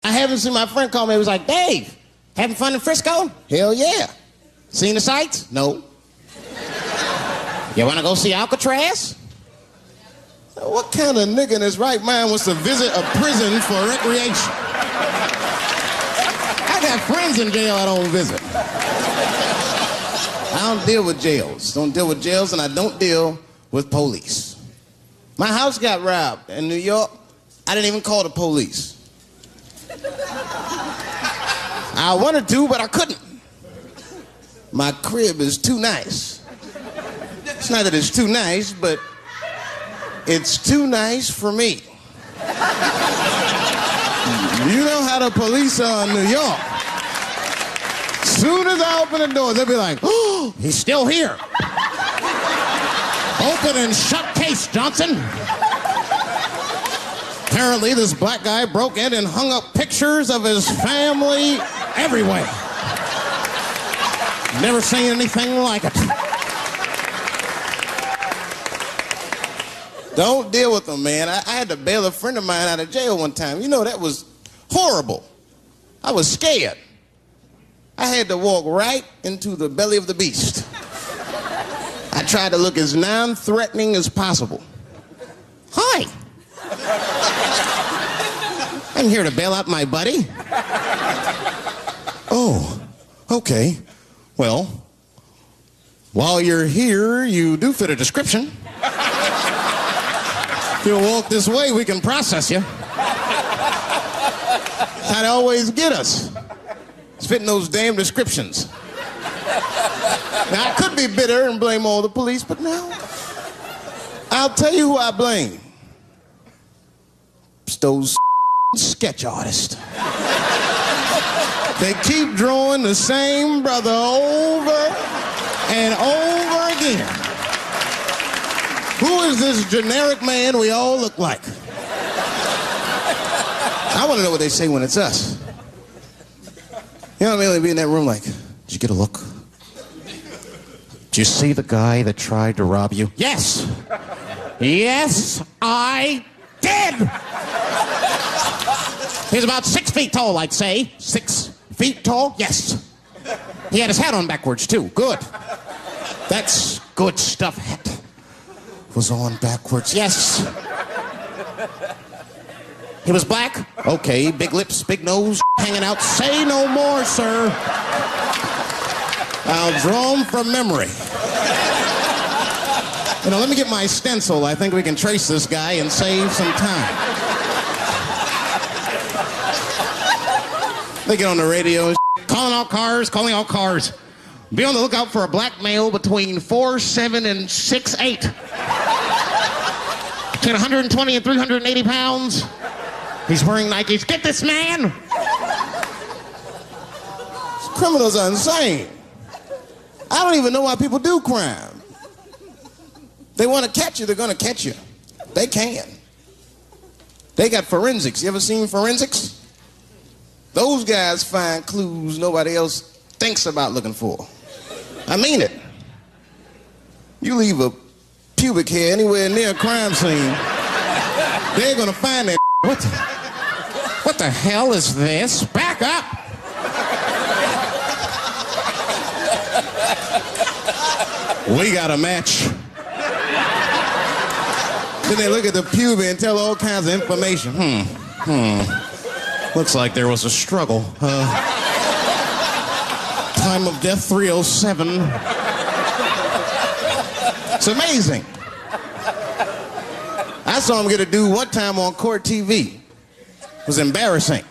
I haven't seen my friend call me. He was like, Dave, having fun in Frisco? Hell yeah. Seen the sights? No. You want to go see Alcatraz? What kind of nigga in his right mind wants to visit a prison for recreation? I got friends in jail I don't visit. I don't deal with jails. Don't deal with jails, and I don't deal with police. My house got robbed in New York. I didn't even call the police. I wanted to, but I couldn't. My crib is too nice. It's not that it's too nice, but it's too nice for me. You know how the police are in New York. Soon as I open the door, they'll be like, oh, he's still here. Open and shut case, Johnson. Apparently, this black guy broke in and hung up pictures of his family everywhere. Never seen anything like it. Don't deal with them, man. I had to bail a friend of mine out of jail one time. You know, that was horrible. I was scared. I had to walk right into the belly of the beast. I tried to look as non-threatening as possible. Hi. I'm here to bail out my buddy. Oh, okay. Well, while you're here, you do fit a description. If you'll walk this way, we can process you. How they always get us. It's fitting those damn descriptions. Now, I could be bitter and blame all the police, but no. I'll tell you who I blame. It's those sketch artists. They keep drawing the same brother over and over again. Who is this generic man we all look like? I want to know what they say when it's us. You know what I mean? They'd be in that room like, did you get a look? Did you see the guy that tried to rob you? Yes. Yes, I did. He's about 6 feet tall, I'd say. 6 feet tall? Yes. He had his hat on backwards, too. Good. That's good stuff. Hat was on backwards. Yes. He was black? Okay. Big lips, big nose, hanging out. Say no more, sir. I'll draw him from memory. You know, let me get my stencil. I think we can trace this guy and save some time. They get on the radio, calling all cars. Be on the lookout for a black male between 4'7" and 6'8". Between 120 and 380 pounds. He's wearing Nikes. Get this man! Criminals are insane. I don't even know why people do crime. They want to catch you, they're going to catch you. They can. They got forensics. You ever seen forensics? Those guys find clues nobody else thinks about looking for. I mean it. You leave a pubic hair anywhere near a crime scene, they're going to find that. What the hell is this? Back up! We got a match. Then they look at the pubic and tell all kinds of information. Looks like there was a struggle. Time of death 307. It's amazing. I saw him get a dude one time on court TV. It was embarrassing.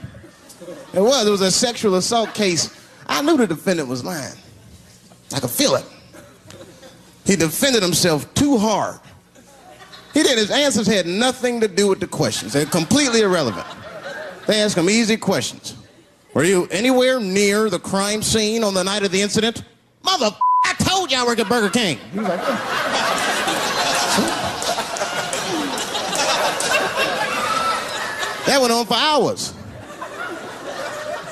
It was a sexual assault case. I knew the defendant was lying. I could feel it. He defended himself too hard. He did. His answers had nothing to do with the questions. They're completely irrelevant. They asked him easy questions. Were you anywhere near the crime scene on the night of the incident? Mother, I told you I work at Burger King. He was like, that went on for hours.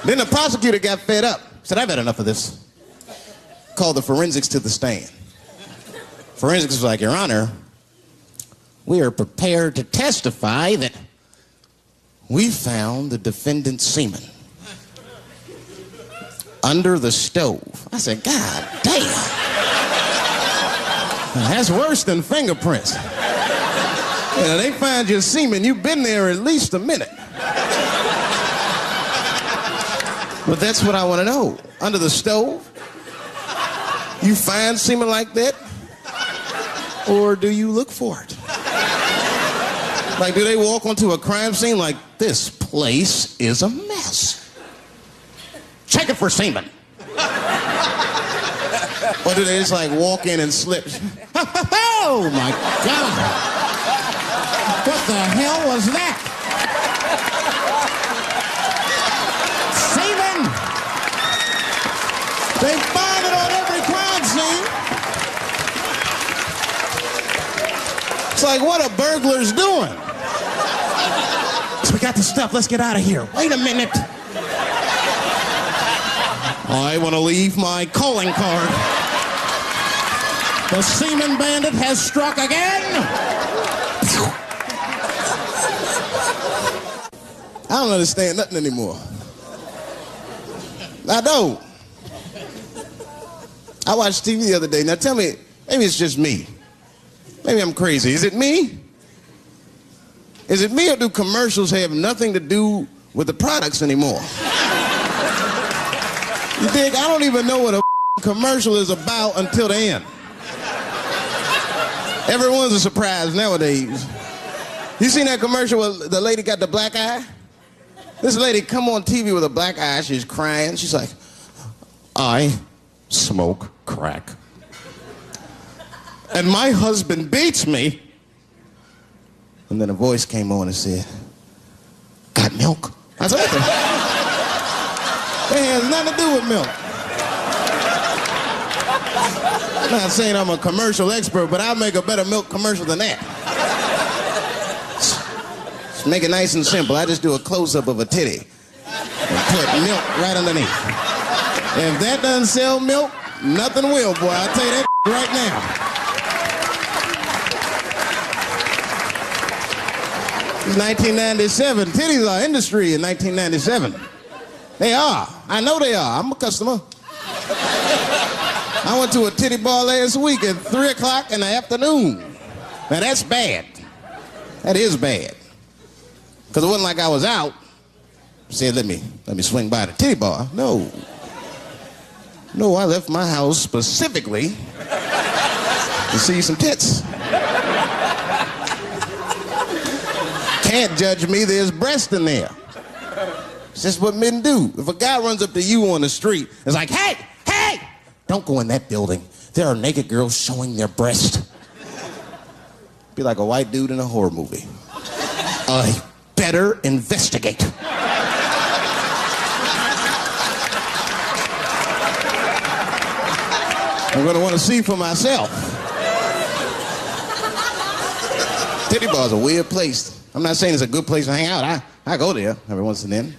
Then the prosecutor got fed up. Said, I've had enough of this. Called the forensics to the stand. Forensics was like, Your Honor, we are prepared to testify that we found the defendant's semen under the stove. I said, God damn. That's worse than fingerprints. You know, they find your semen, you've been there at least a minute. But that's what I want to know. Under the stove? You find semen like that? Or do you look for it? Like, do they walk onto a crime scene like, this place is a mess? Check it for semen. Or do they just like walk in and slip? Oh my God. What the hell was that? Semen! They find it on every crime scene. It's like, what are burglars doing? We got the stuff. Let's get out of here. Wait a minute. I want to leave my calling card. The semen bandit has struck again. I don't understand nothing anymore. I don't. I watched TV the other day. Now tell me, maybe it's just me. Maybe I'm crazy. Is it me? Is it me, or do commercials have nothing to do with the products anymore? You think I don't even know what a commercial is about until the end. Everyone's a surprise nowadays. You seen that commercial where the lady got the black eye? This lady come on TV with a black eye. She's crying. She's like, I smoke crack. And my husband beats me. And then a voice came on and said, got milk? I said, what the? It has nothing to do with milk. I'm not saying I'm a commercial expert, but I'll make a better milk commercial than that. Just make it nice and simple. I just do a close-up of a titty and put milk right underneath. If that doesn't sell milk, nothing will, boy. I'll tell you that right now. It's 1997. Titties are industry in 1997. They are. I know they are. I'm a customer. I went to a titty bar last week at 3 o'clock in the afternoon. Now that's bad. That is bad. Because it wasn't like I was out. Said, let me swing by the titty bar. No. No, I left my house specifically to see some tits. Can't judge me, there's breast in there. It's just what men do. If a guy runs up to you on the street, it's like, hey, hey, don't go in that building. There are naked girls showing their breast. Be like a white dude in a horror movie. I better investigate. I'm gonna want to see for myself. Titty bar's a weird place. I'm not saying it's a good place to hang out. I go there every once and then.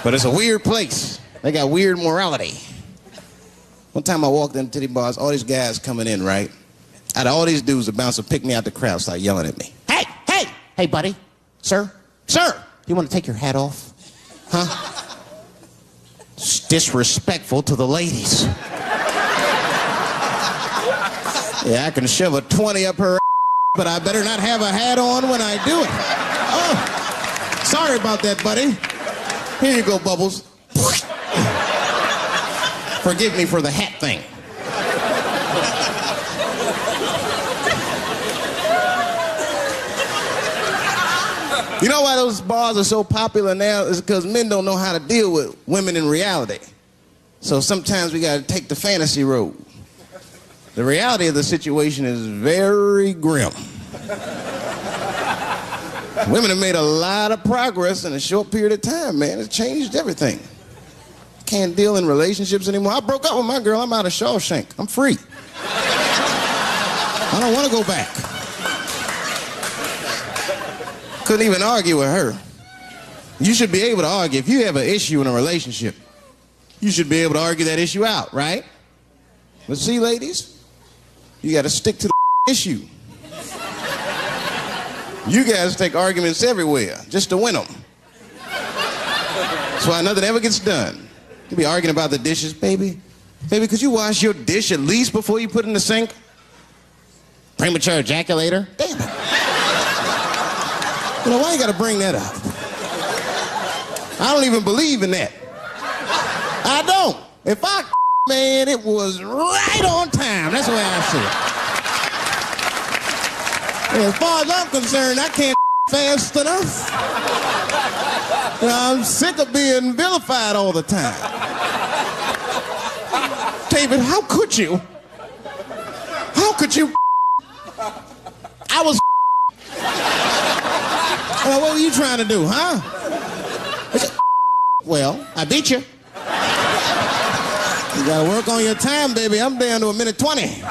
But it's a weird place. They got weird morality. One time I walked in titty bars, all these guys coming in, right? Out of all these dudes, the bouncer picked me out the crowd, started yelling at me. Hey, hey, hey, buddy. Sir, sir, you want to take your hat off? Huh? It's disrespectful to the ladies. Yeah, I can shove a 20 up her, but I better not have a hat on when I do it. Oh, sorry about that, buddy. Here you go, Bubbles. Forgive me for the hat thing. You know why those bars are so popular now? Is because men don't know how to deal with women in reality. So sometimes we got to take the fantasy road. The reality of the situation is very grim. Women have made a lot of progress in a short period of time, man. It's changed everything. Can't deal in relationships anymore. I broke up with my girl. I'm out of Shawshank. I'm free. I don't want to go back. Couldn't even argue with her. You should be able to argue. If you have an issue in a relationship, you should be able to argue that issue out, right? But see, ladies, you got to stick to the issue. You guys take arguments everywhere just to win them. That's why nothing ever gets done. You be arguing about the dishes, baby. Baby, could you wash your dish at least before you put it in the sink? Premature ejaculator? Damn it. You know, why you gotta bring that up? I don't even believe in that. I don't. If I man, it was right on time. That's the way I see it. And as far as I'm concerned, I can't fast enough. You know, I'm sick of being vilified all the time. David, how could you? How could you? I was. Well, what were you trying to do, huh? Well, I beat you. You gotta work on your time, baby. I'm down to 1:20.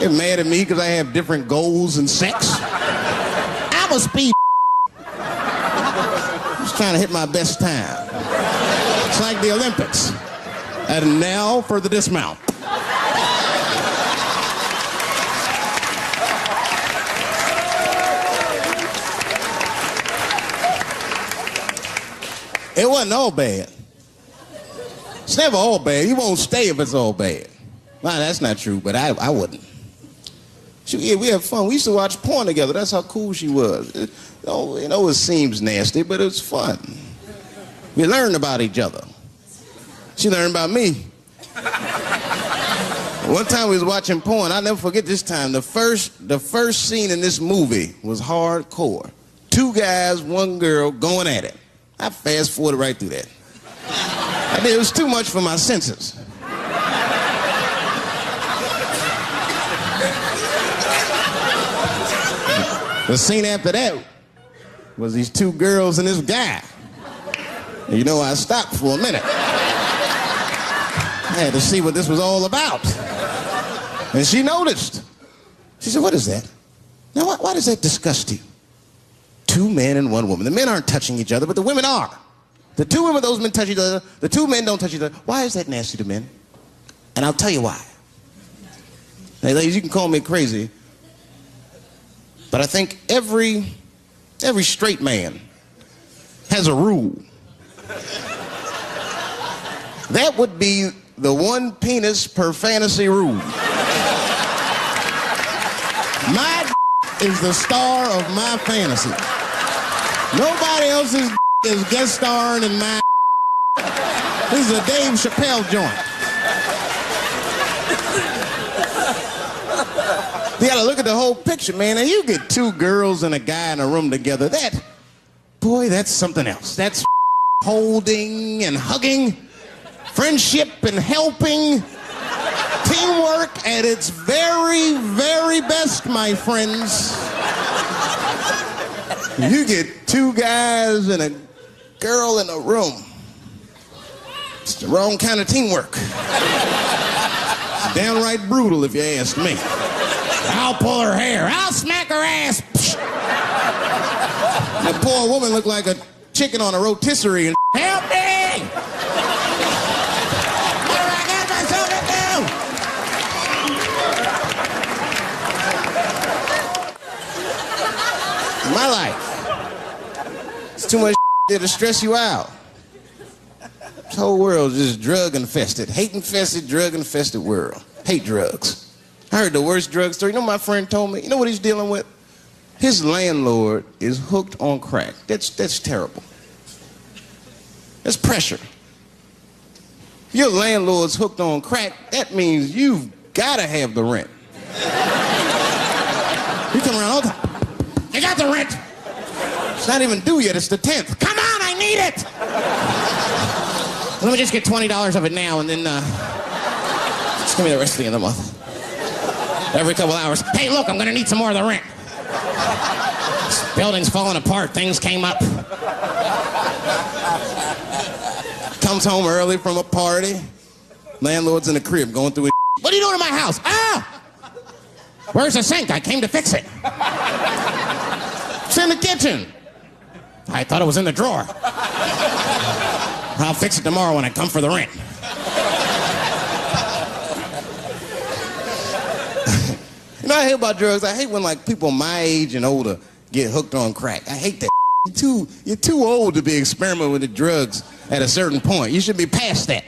You're mad at me because I have different goals in sex. I'm a speed. Just trying to hit my best time. It's like the Olympics. And now for the dismount. It wasn't all bad. It's never all bad. You won't stay if it's all bad. Well, that's not true, but I wouldn't. Yeah, we had fun. We used to watch porn together. That's how cool she was. You know, it seems nasty, but it was fun. We learned about each other. She learned about me. One time we was watching porn. I'll never forget this time. The first scene in this movie was hardcore. 2 guys, 1 girl going at it. I fast forwarded right through that. I mean, it was too much for my senses. The scene after that was these 2 girls and this guy. And you know, I stopped for a minute. I had to see what this was all about. And she noticed. She said, "What is that? Now, why does that disgust you? 2 men and 1 woman. The men aren't touching each other, but the women are. The 2 women, those men touch each other. The 2 men don't touch each other. Why is that nasty to men? And I'll tell you why. Hey, ladies, you can call me crazy, but I think every straight man has a rule. That would be the 1 penis per fantasy rule. My is the star of my fantasy. Nobody else's is guest starring in my. This is a Dave Chappelle joint. You gotta look at the whole picture, man. And you get 2 girls and a guy in a room together. That's something else. That's holding and hugging, friendship and helping, teamwork at its very, very best, my friends. You get 2 guys and a girl in a room. It's the wrong kind of teamwork. It's downright brutal, if you ask me. I'll pull her hair. I'll smack her ass. That poor woman looked like a chicken on a rotisserie. And help me! What do I got myself into? My life. It's too much there to stress you out. This whole world's just drug-infested. Hate-infested, drug-infested world. Hate drugs. I heard the worst drug story. You know what my friend told me? You know what he's dealing with? His landlord is hooked on crack. That's terrible. That's pressure. If your landlord's hooked on crack, that means you've got to have the rent. You come around all the time. You got the rent. It's not even due yet. It's the 10th. Come on, I need it. Let me just get $20 of it now, and then just give me the rest of the end of the month. Every couple hours. Hey, look, I'm going to need some more of the rent. This building's falling apart. Things came up. Comes home early from a party. Landlord's in the crib going through his. What are you doing in my house? Ah! Where's the sink? I came to fix it. It's in the kitchen. I thought it was in the drawer. I'll fix it tomorrow when I come for the rent. You know what I hate about drugs? I hate when like people my age and older get hooked on crack. I hate that. You're too old to be experimenting with the drugs at a certain point. You should be past that.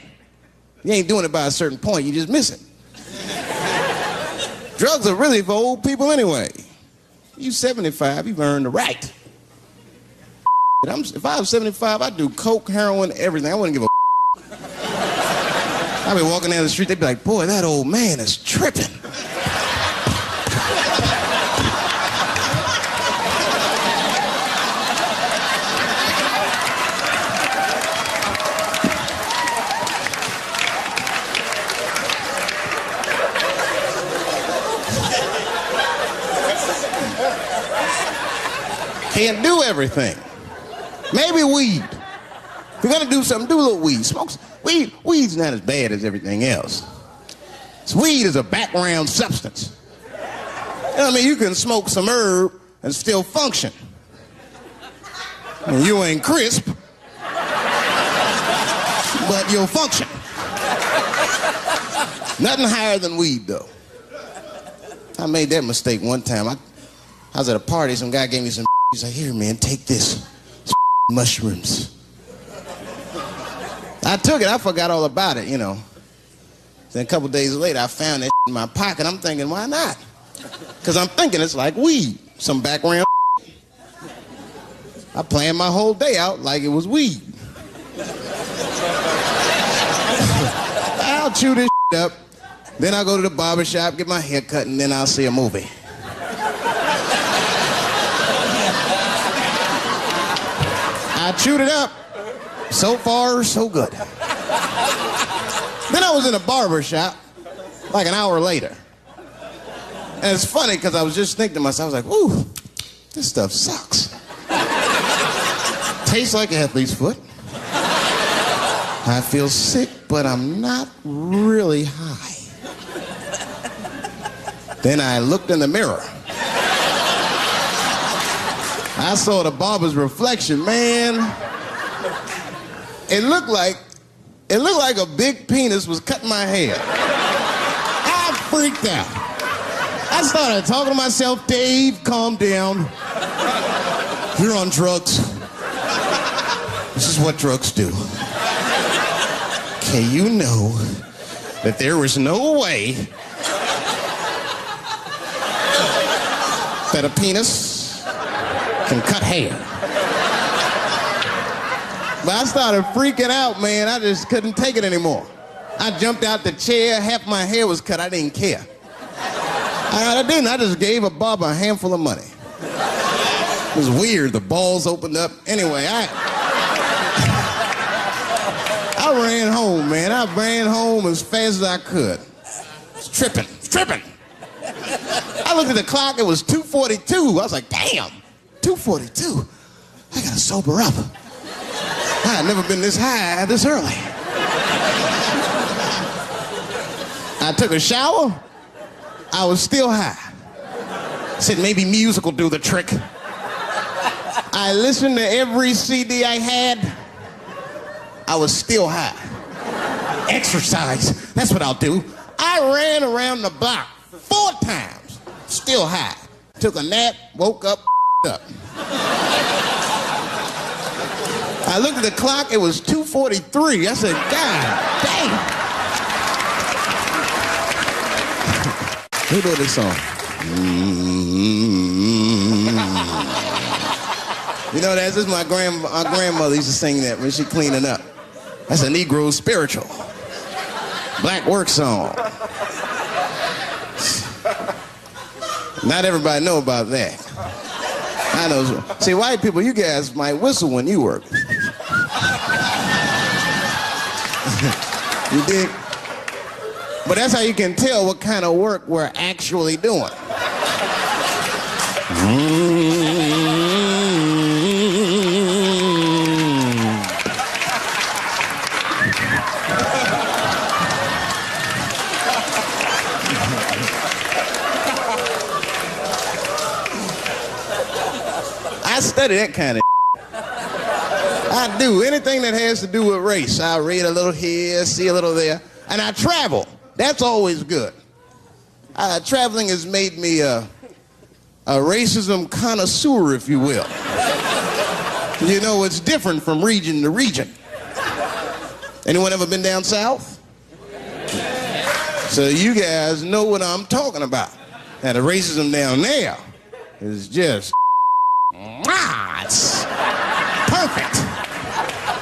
You ain't doing it by a certain point. You just miss it. Drugs are really for old people anyway. You 75, you've earned the right. If I was 75, I'd do coke, heroin, everything. I wouldn't give a I'd be walking down the street, they'd be like, boy, that old man is tripping. Can't do everything. Maybe weed. If you're gonna do something, do a little weed. Smoke weed. Weed's not as bad as everything else. Weed is a background substance. You know what I mean? You can smoke some herb and still function. And you ain't crisp, but you'll function. Nothing higher than weed, though. I made that mistake one time. I was at a party, some guy gave me some. He's like, here, man, take this. It's mushrooms. I took it, I forgot all about it, you know. Then a couple days later, I found that in my pocket. I'm thinking, why not? Because I'm thinking it's like weed, some background. I planned my whole day out like it was weed. I'll chew this up, then I'll go to the barber shop, get my hair cut, and then I'll see a movie. I chewed it up. So far, so good. Then I was in a barber shop like an hour later. And it's funny because I was just thinking to myself, I was like, ooh, this stuff sucks. Tastes like athlete's foot. I feel sick, but I'm not really high. Then I looked in the mirror. I saw the barber's reflection, man. It looked like a big penis was cutting my hair. I freaked out. I started talking to myself, Dave, calm down. You're on drugs. This is what drugs do. Okay, you know that there is no way that a penis can cut hair. But I started freaking out, man. I just couldn't take it anymore. I jumped out the chair, half my hair was cut, I didn't care. I didn't, I just gave a barber a handful of money. It was weird, the balls opened up. Anyway, I ran home, man. I ran home as fast as I could. It's tripping. I looked at the clock, it was 2:42. I was like, damn. 2:42. I gotta sober up. I had never been this high this early. I took a shower. I was still high. Said maybe music will do the trick. I listened to every CD I had. I was still high. Exercise. That's what I'll do. I ran around the block 4 times. Still high. Took a nap, woke up. I looked at the clock, it was 2:43. I said, God damn. Who wrote this song? You know, this is my grandmother used to sing that when she cleaning up. That's a Negro spiritual. Black work song. Not everybody know about that. I know. See, white people, you guys might whistle when you work. You dig? But that's how you can tell what kind of work we're actually doing. I study that kind of I do. Anything that has to do with race. I read a little here, see a little there. And I travel. That's always good. Traveling has made me a racism connoisseur, if you will. You know, it's different from region to region. Anyone ever been down south? So you guys know what I'm talking about. And the racism down there is just, It's perfect.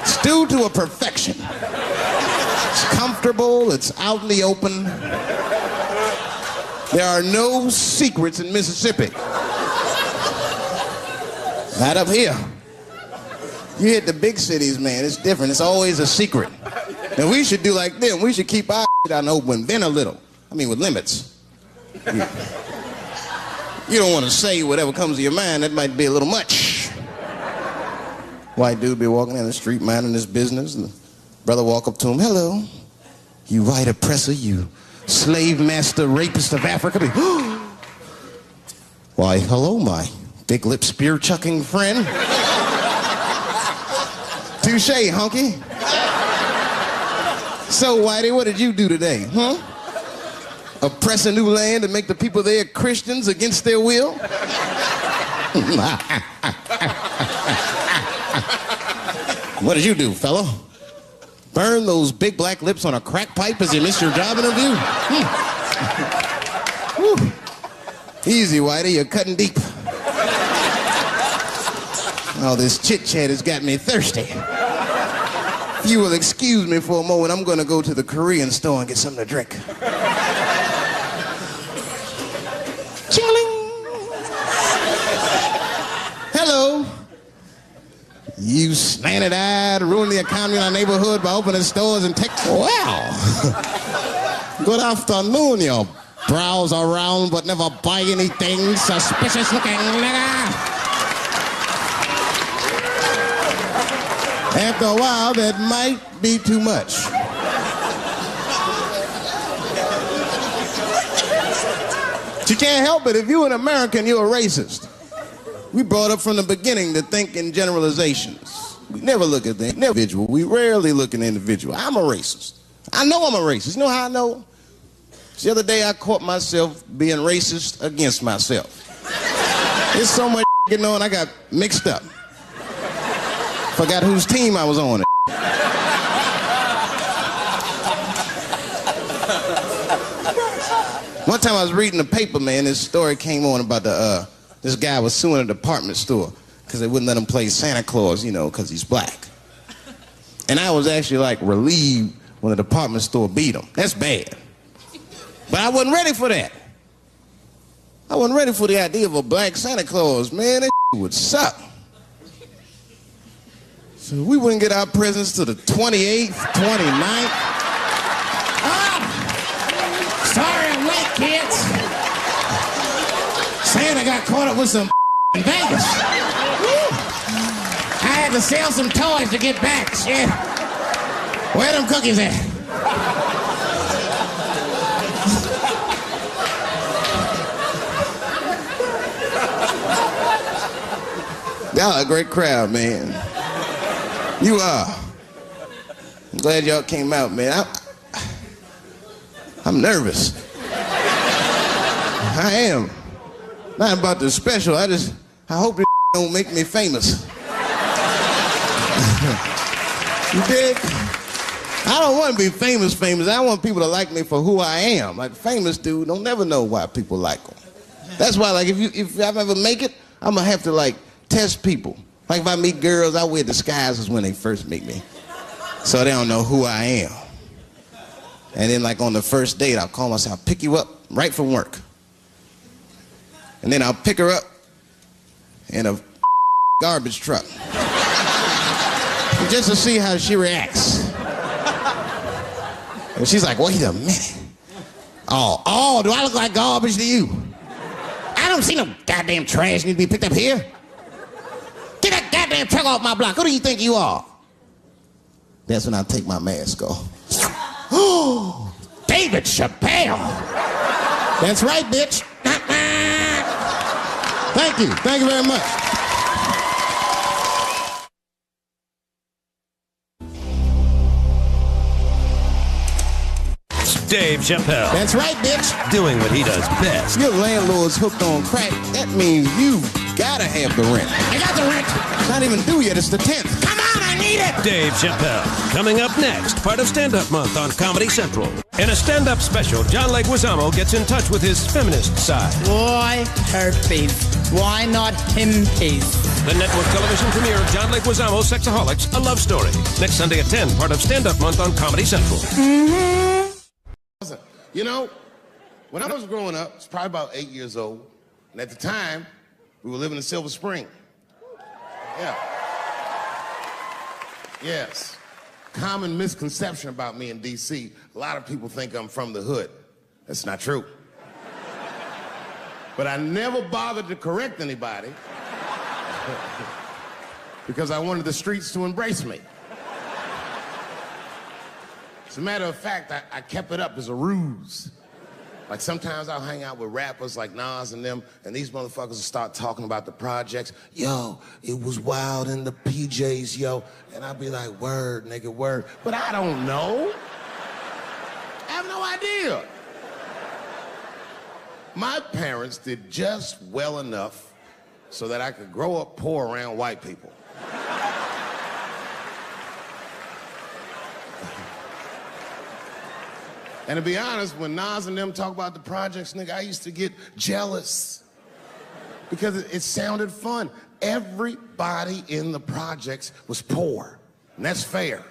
it's due to a perfection. It's comfortable, it's out in the open. There are no secrets in Mississippi. Not up here. You hit the big cities, man, it's different. It's always a secret. And we should do like them. We should keep our out in the open, then a little. I mean, with limits. You don't want to say whatever comes to your mind. That might be a little much. White dude be walking down the street minding his business, and the brother walk up to him, hello, you white oppressor, you slave master rapist of Africa. Why, hello, my big lip spear chucking friend. Touche, hunky. So, Whitey, what did you do today, huh? Oppress a new land and make the people there Christians against their will? What did you do, fellow? Burn those big black lips on a crack pipe as you missed your job interview? Easy, Whitey, you're cutting deep. All this chit-chat has got me thirsty. If you will excuse me for a moment, I'm going to go to the Korean store and get something to drink. Ching-a-ling. Hello. You slanted-eyed, ruin the economy in our neighborhood by opening stores and take... Well, good afternoon, you browse around but never buy anything, suspicious-looking nigga. After a while, that might be too much. But you can't help it. If you're an American, you're a racist. We brought up from the beginning to think in generalizations. We never look at the individual. We rarely look at the individual. I'm a racist. I know I'm a racist. You know how I know? The other day, I caught myself being racist against myself. There's so much getting on, I got mixed up. Forgot whose team I was on. One time I was reading the paper, man, this story came on about this guy was suing a department store because they wouldn't let him play Santa Claus, you know, because he's black. And I was actually like relieved when the department store beat him. That's bad. But I wasn't ready for that. I wasn't ready for the idea of a black Santa Claus, man. That would suck. So we wouldn't get our presents till the 28th, 29th. Sorry I'm late, kids. Santa got caught up with some in Vegas. I had to sell some toys to get back. Shit. Where them cookies at? Y'all a great crowd, man. You are. I'm glad y'all came out, man. I'm nervous. I am. Not about the special. I hope this don't make me famous. You dig? I don't want to be famous. I want people to like me for who I am. Like famous dude, don't never know why people like them. That's why, like, if I ever make it, I'm gonna have to like test people. Like if I meet girls, I wear disguises when they first meet me, so they don't know who I am. And then like on the first date, I'll call myself, I'll pick you up right from work. And then I'll pick her up in a garbage truck. Just to see how she reacts. And she's like, wait a minute. Oh, do I look like garbage to you? I don't see no goddamn trash need to be picked up here. Get that goddamn truck off my block. Who do you think you are? That's when I take my mask off. Oh, Davе Chappelle. That's right, bitch. Thank you. Thank you very much. Dave Chappelle. That's right, bitch. Doing what he does best. Your landlord's hooked on crack. That means you gotta have the rent. I got the rent. Not even due yet. It's the 10th. Come on, I need it. Dave Chappelle. Coming up next, part of Stand Up Month on Comedy Central. In a stand-up special, John Leguizamo gets in touch with his feminist side. Why herpes? Why not himpies? The network television premiere of John Leguizamo's Sexaholics, A Love Story. Next Sunday at 10, part of Stand Up Month on Comedy Central. You know, when I was growing up, I was probably about 8 years old, and at the time, we were living in Silver Spring. Yeah. Yes. Common misconception about me in D.C. A lot of people think I'm from the hood. That's not true. But I never bothered to correct anybody because I wanted the streets to embrace me. As a matter of fact, I kept it up as a ruse. Like sometimes I'll hang out with rappers like Nas and them, and these motherfuckers will start talking about the projects. Yo, it was wild in the PJs, yo. And I'll be like, word, nigga, word. But I don't know. I have no idea. My parents did just well enough so that I could grow up poor around white people. And to be honest, when Nas and them talk about the projects, nigga, I used to get jealous because it sounded fun. Everybody in the projects was poor, and that's fair.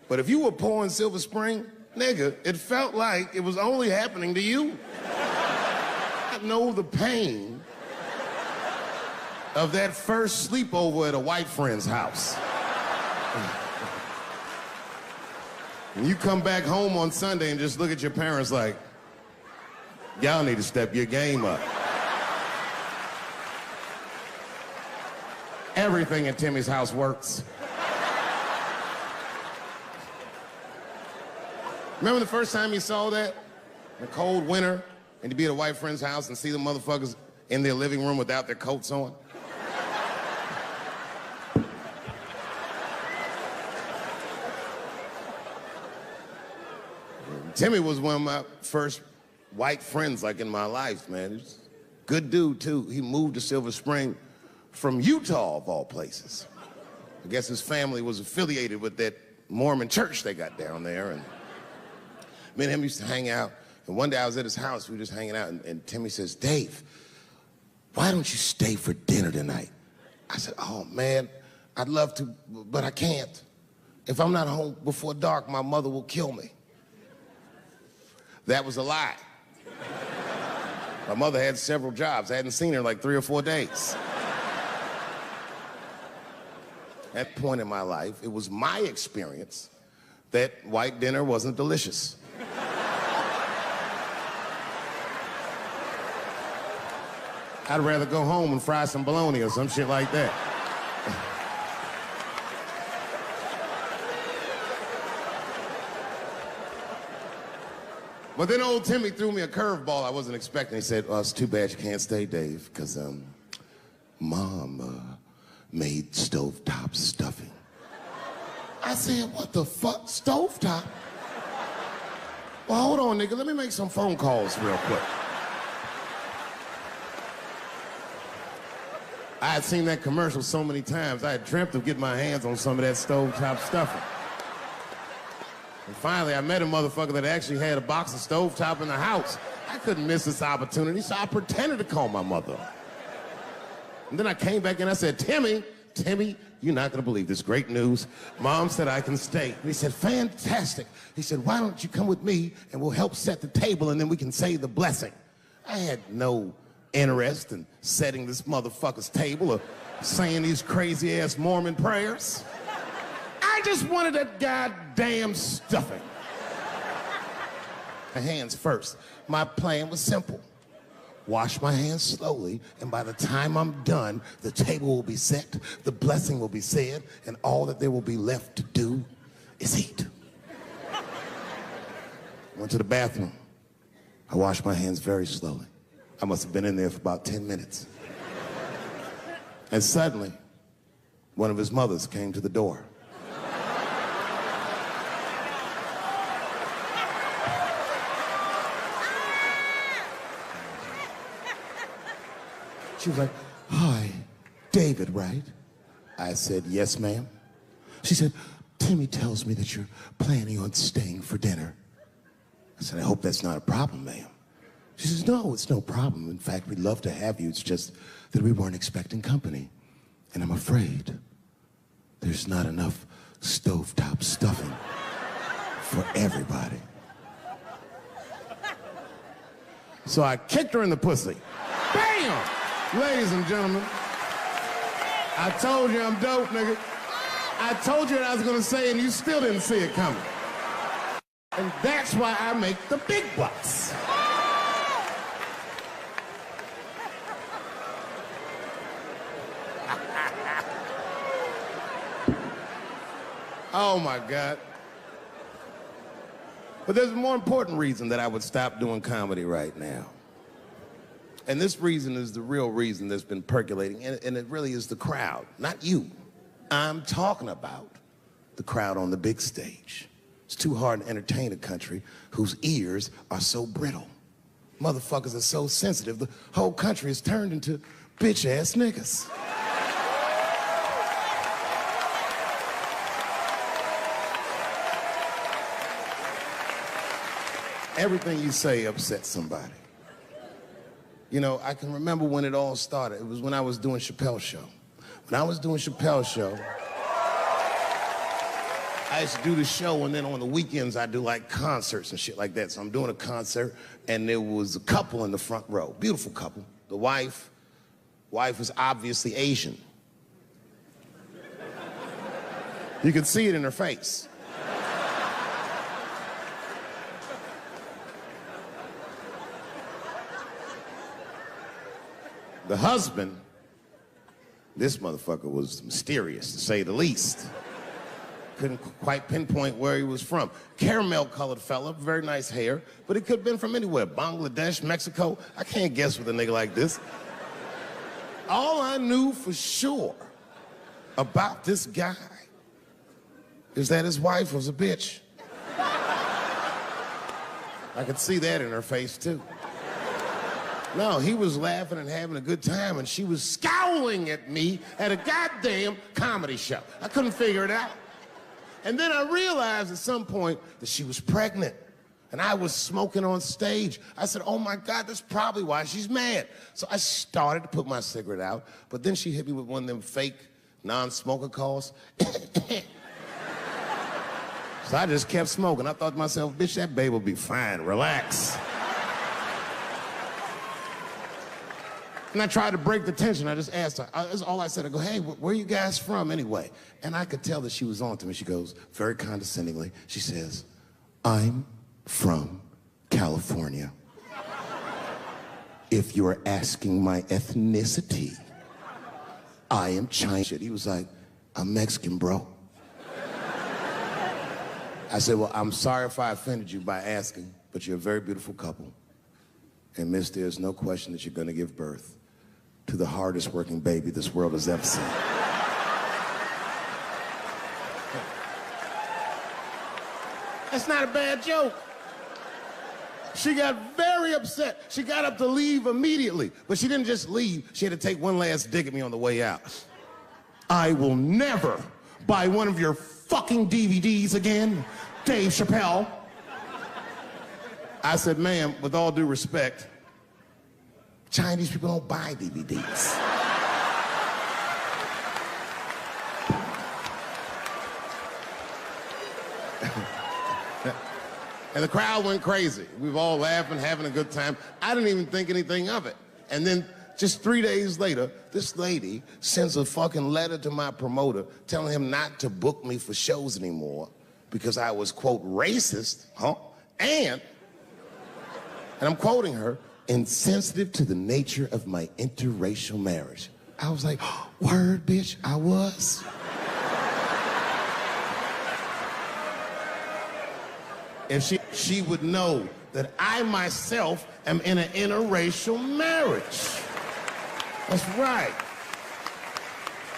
But if you were poor in Silver Spring, nigga, it felt like it was only happening to you. I know the pain of that first sleepover at a white friend's house. When you come back home on Sunday and just look at your parents like, y'all need to step your game up. Everything in Timmy's house works. Remember the first time you saw that? In a cold winter, and you'd be at a white friend's house and see the motherfuckers in their living room without their coats on? Timmy was one of my first white friends, like, in my life, man. He was a good dude, too. He moved to Silver Spring from Utah, of all places. I guess his family was affiliated with that Mormon church they got down there, and me and him used to hang out. And one day I was at his house, we were just hanging out, and Timmy says, Dave, why don't you stay for dinner tonight? I said, oh, man, I'd love to, but I can't. If I'm not home before dark, my mother will kill me. That was a lie. My mother had several jobs. I hadn't seen her in like 3 or 4 days. At that point in my life, it was my experience that white dinner wasn't delicious. I'd rather go home and fry some bologna or some shit like that. But then old Timmy threw me a curveball I wasn't expecting. He said, it's too bad you can't stay, Dave, because Mom made stovetop stuffing. I said, what the fuck, stovetop? Well, hold on, nigga, let me make some phone calls real quick. I had seen that commercial so many times, I had dreamt of getting my hands on some of that stovetop stuffing. And finally, I met a motherfucker that actually had a box of stovetop in the house. I couldn't miss this opportunity, so I pretended to call my mother. And then I came back and I said, Timmy, you're not gonna believe this great news. Mom said I can stay. And he said, fantastic. He said, why don't you come with me and we'll help set the table and then we can say the blessing. I had no interest in setting this motherfucker's table or saying these crazy ass Mormon prayers. I just wanted that goddamn stuffing. My hands first. My plan was simple. Wash my hands slowly, and by the time I'm done, the table will be set, the blessing will be said, and all that there will be left to do is eat. Went to the bathroom. I washed my hands very slowly. I must have been in there for about 10 minutes. And suddenly, one of his mothers came to the door. She was like, hi, David, right? I said, yes, ma'am. She said, Timmy tells me that you're planning on staying for dinner. I said, I hope that's not a problem, ma'am. She says, no, it's no problem. In fact, we'd love to have you. It's just that we weren't expecting company. And I'm afraid there's not enough stovetop stuffing for everybody. So I kicked her in the pussy. Bam! Ladies and gentlemen, I told you I'm dope, nigga. I told you what I was gonna say and you still didn't see it coming. And that's why I make the big bucks. Oh my God. But there's a more important reason that I would stop doing comedy right now. And this reason is the real reason that's been percolating, and it really is the crowd, not you. I'm talking about the crowd on the big stage. It's too hard to entertain a country whose ears are so brittle. Motherfuckers are so sensitive, the whole country is turned into bitch-ass niggas. Everything you say upsets somebody. You know, I can remember when it all started. It was when I was doing Chappelle Show. When I was doing Chappelle Show, I used to do the show, and then on the weekends I do like concerts and shit like that. So I'm doing a concert, and there was a couple in the front row, beautiful couple. The wife was obviously Asian. You could see it in her face. The husband, this motherfucker was mysterious, to say the least. Couldn't quite pinpoint where he was from. Caramel-colored fella, very nice hair, but he could have been from anywhere. Bangladesh, Mexico. I can't guess with a nigga like this. All I knew for sure about this guy is that his wife was a bitch. I could see that in her face, too. No, he was laughing and having a good time, and she was scowling at me at a goddamn comedy show. I couldn't figure it out. And then I realized at some point that she was pregnant, and I was smoking on stage. I said, oh my God, that's probably why she's mad. So I started to put my cigarette out, but then she hit me with one of them fake non-smoker calls. So I just kept smoking. I thought to myself, bitch, that babe will be fine, relax. And I tried to break the tension. I just asked her. That's all I said. I go, hey, where are you guys from anyway? And I could tell that she was on to me. She goes, very condescendingly, she says, I'm from California. If you're asking my ethnicity, I am Chinese. He was like, I'm Mexican, bro. I said, well, I'm sorry if I offended you by asking, but you're a very beautiful couple. And miss, there's no question that you're going to give birth to the hardest working baby this world has ever seen. That's not a bad joke. She got very upset. She got up to leave immediately, but she didn't just leave. She had to take one last dig at me on the way out. I will never buy one of your fucking DVDs again, Dave Chappelle. I said, ma'am, with all due respect, Chinese people don't buy DVDs. And the crowd went crazy. We were all laughing, having a good time. I didn't even think anything of it. And then just 3 days later, this lady sends a fucking letter to my promoter telling him not to book me for shows anymore because I was, quote, racist, and I'm quoting her, insensitive to the nature of my interracial marriage. I was like, word, bitch, I was. If she would know that I myself am in an interracial marriage. That's right.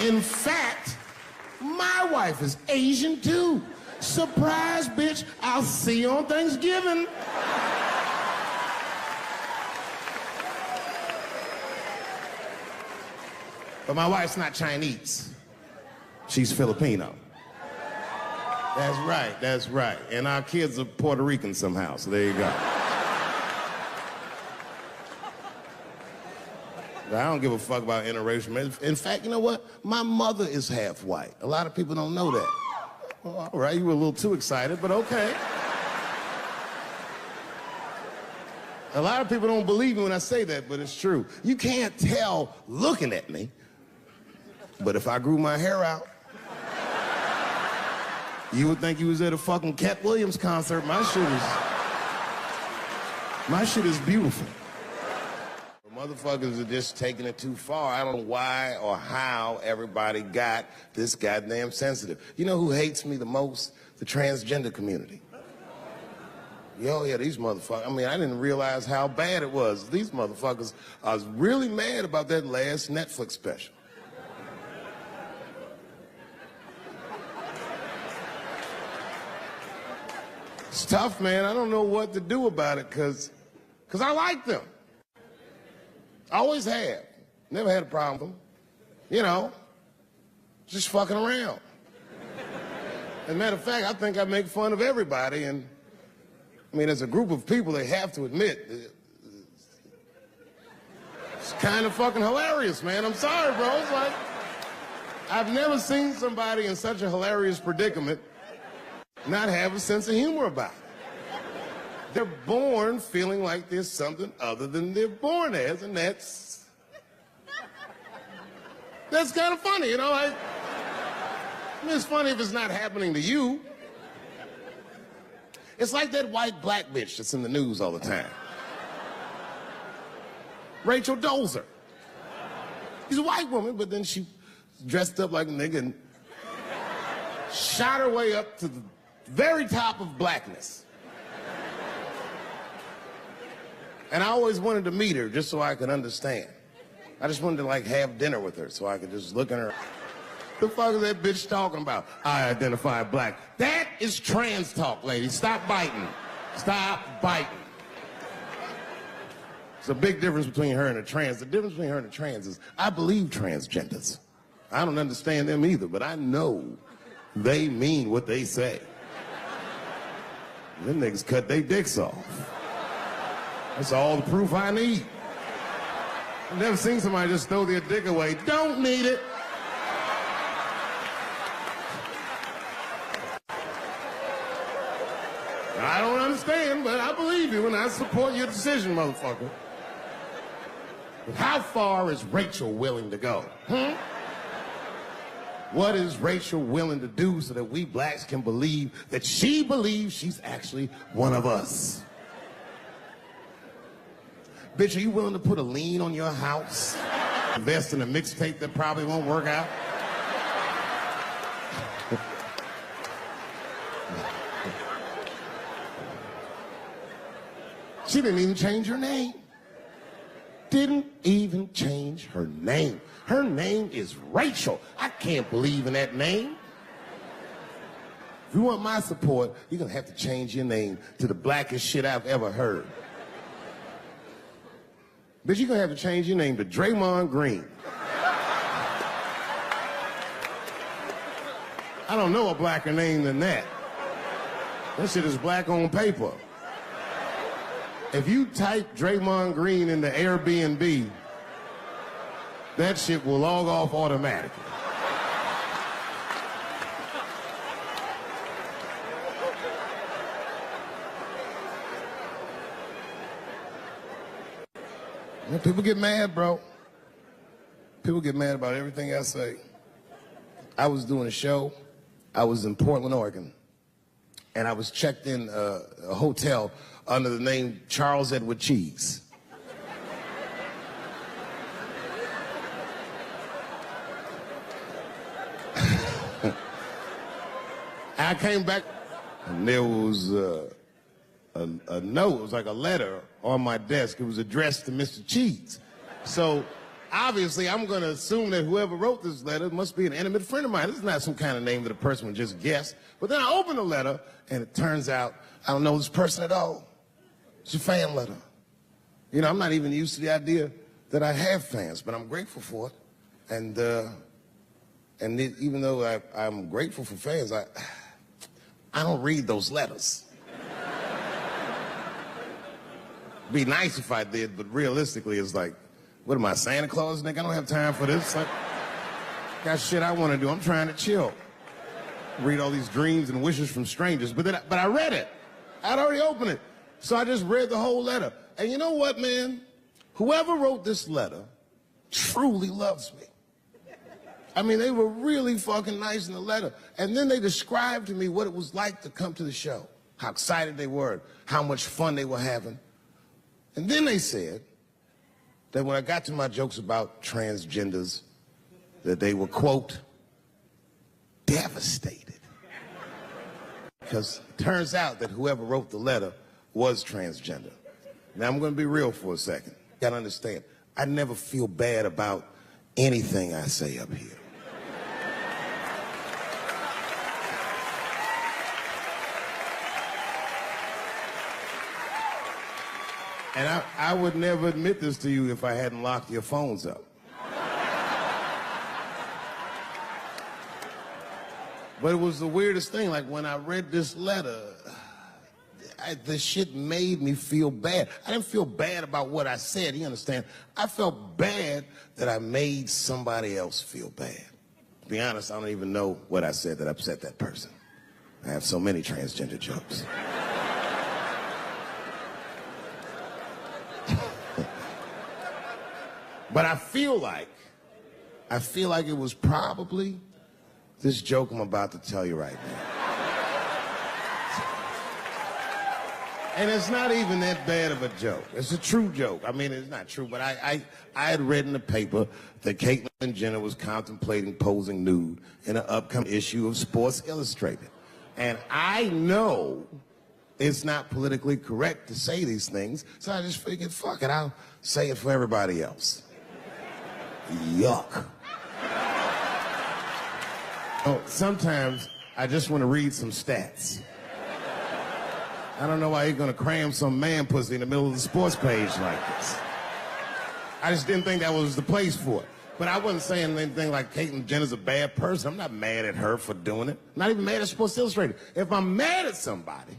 In fact, my wife is Asian too. Surprise, bitch, I'll see you on Thanksgiving. But my wife's not Chinese. She's Filipino. That's right. And our kids are Puerto Rican somehow, so there you go. I don't give a fuck about interracial marriage. In fact, you know what? My mother is half white. A lot of people don't know that. Well, all right, you were a little too excited, but okay. A lot of people don't believe me when I say that, but it's true. You can't tell looking at me, but if I grew my hair out, you would think you was at a fucking Cat Williams concert. My shit is beautiful. Motherfuckers are just taking it too far. I don't know why or how everybody got this goddamn sensitive. You know who hates me the most? The transgender community. Yo, yeah, these motherfuckers. I mean, I didn't realize how bad it was. These motherfuckers, I was really mad about that last Netflix special. It's tough, man. I don't know what to do about it because I like them. I always have. Never had a problem with them. You know, just fucking around. As a matter of fact, I think I make fun of everybody. And, I mean, as a group of people, they have to admit, it's kind of fucking hilarious, man. I'm sorry, bro. It's like, I've never seen somebody in such a hilarious predicament not have a sense of humor about it. They're born feeling like there's something other than they're born as, and that's kind of funny, you know? I mean, it's funny if it's not happening to you. It's like that white black bitch that's in the news all the time. Rachel Dolezal. She's a white woman, but then she dressed up like a nigga and shot her way up to the very top of blackness. And I always wanted to meet her just so I could understand. I just wanted to, like, have dinner with her so I could just look at her. The fuck is that bitch talking about? I identify black. That is trans talk, lady. Stop biting. Stop biting. There's a big difference between her and a trans. The difference between her and a trans is I believe transgenders. I don't understand them either, but I know they mean what they say. Them niggas cut their dicks off. That's all the proof I need. I've never seen somebody just throw their dick away. Don't need it. I don't understand, but I believe you and I support your decision, motherfucker. But how far is Rachel willing to go? What is Rachel willing to do so that we blacks can believe that she believes she's actually one of us? Bitch, are you willing to put a lien on your house? Invest in a mixtape that probably won't work out? She didn't even change her name. Didn't even change her name. Her name is Rachel. I can't believe in that name. If you want my support, you're gonna have to change your name to the blackest shit I've ever heard. Bitch, you're gonna have to change your name to Draymond Green. I don't know a blacker name than that. That shit is black on paper. If you type Draymond Green into Airbnb, that shit will log off automatically. People get mad, bro. People get mad about everything I say. I was doing a show. I was in Portland, Oregon. And I was checked in a hotel under the name Charles Edward Cheese. I came back, and there was a note. It was like a letter on my desk. It was addressed to Mr. Cheese. So obviously, I'm going to assume that whoever wrote this letter must be an intimate friend of mine. This is not some kind of name that a person would just guess. But then I opened the letter, and it turns out I don't know this person at all. It's a fan letter. You know, I'm not even used to the idea that I have fans, but I'm grateful for it. And even though I'm grateful for fans, I don't read those letters. Be nice if I did, but realistically, it's like, what am I, Santa Claus, nigga? I don't have time for this. Like, got shit I want to do. I'm trying to chill. Read all these dreams and wishes from strangers. But I read it. I'd already opened it. So I just read the whole letter. And you know what, man? Whoever wrote this letter truly loves me. I mean, they were really fucking nice in the letter. And then they described to me what it was like to come to the show, how excited they were, how much fun they were having. And then they said that when I got to my jokes about transgenders, that they were, quote, devastated. Because it turns out that whoever wrote the letter was transgender. Now, I'm going to be real for a second. You got to understand, I never feel bad about anything I say up here. And I would never admit this to you if I hadn't locked your phones up. But it was the weirdest thing. Like, when I read this letter, the shit made me feel bad. I didn't feel bad about what I said, you understand? I felt bad that I made somebody else feel bad. To be honest, I don't even know what I said that upset that person. I have so many transgender jokes. But I feel like it was probably this joke I'm about to tell you right now. And it's not even that bad of a joke. It's a true joke. I mean, it's not true, but I had read in the paper that Caitlyn Jenner was contemplating posing nude in an upcoming issue of Sports Illustrated. And I know it's not politically correct to say these things, so I just figured, fuck it, I'll say it for everybody else. Yuck. Oh, sometimes I just want to read some stats. I don't know why you're going to cram some man pussy in the middle of the sports page like this. I just didn't think that was the place for it. But I wasn't saying anything like Caitlyn Jenner's a bad person. I'm not mad at her for doing it. I'm not even mad at Sports Illustrated. If I'm mad at somebody,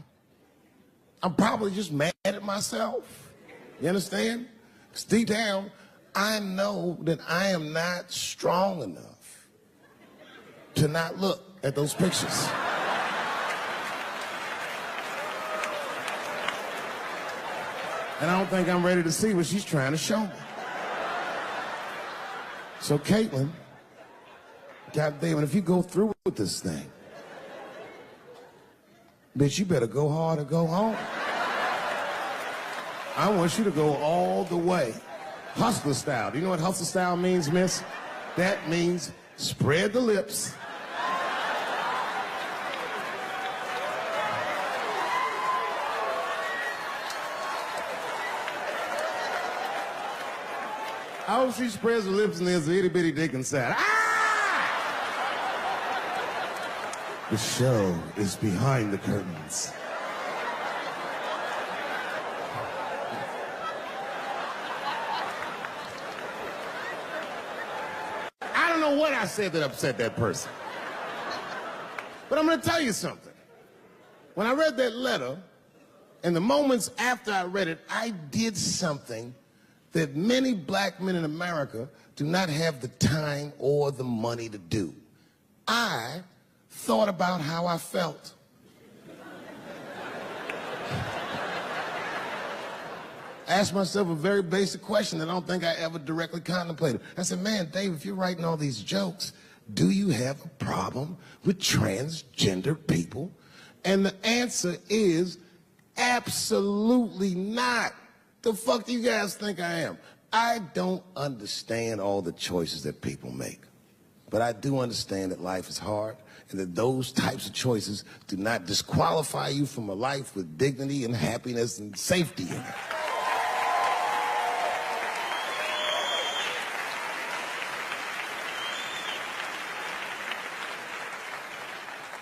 I'm probably just mad at myself. You understand? Because deep down, I know that I am not strong enough to not look at those pictures. And I don't think I'm ready to see what she's trying to show me. So Caitlyn, goddamn it, if you go through with this thing, bitch, you better go hard or go home. I want you to go all the way. Hustler style. Do you know what hustler style means, miss? That means spread the lips. I hope she spreads her lips and there's an itty bitty dick inside. Ah! The show is behind the curtains. I don't know what I said that upset that person. But I'm going to tell you something. When I read that letter, and the moments after I read it, I did something that many black men in America do not have the time or the money to do. I thought about how I felt. Asked myself a very basic question that I don't think I ever directly contemplated. I said, man, Dave, if you're writing all these jokes, do you have a problem with transgender people? And the answer is absolutely not. The fuck do you guys think I am? I don't understand all the choices that people make. But I do understand that life is hard and that those types of choices do not disqualify you from a life with dignity and happiness and safety in it.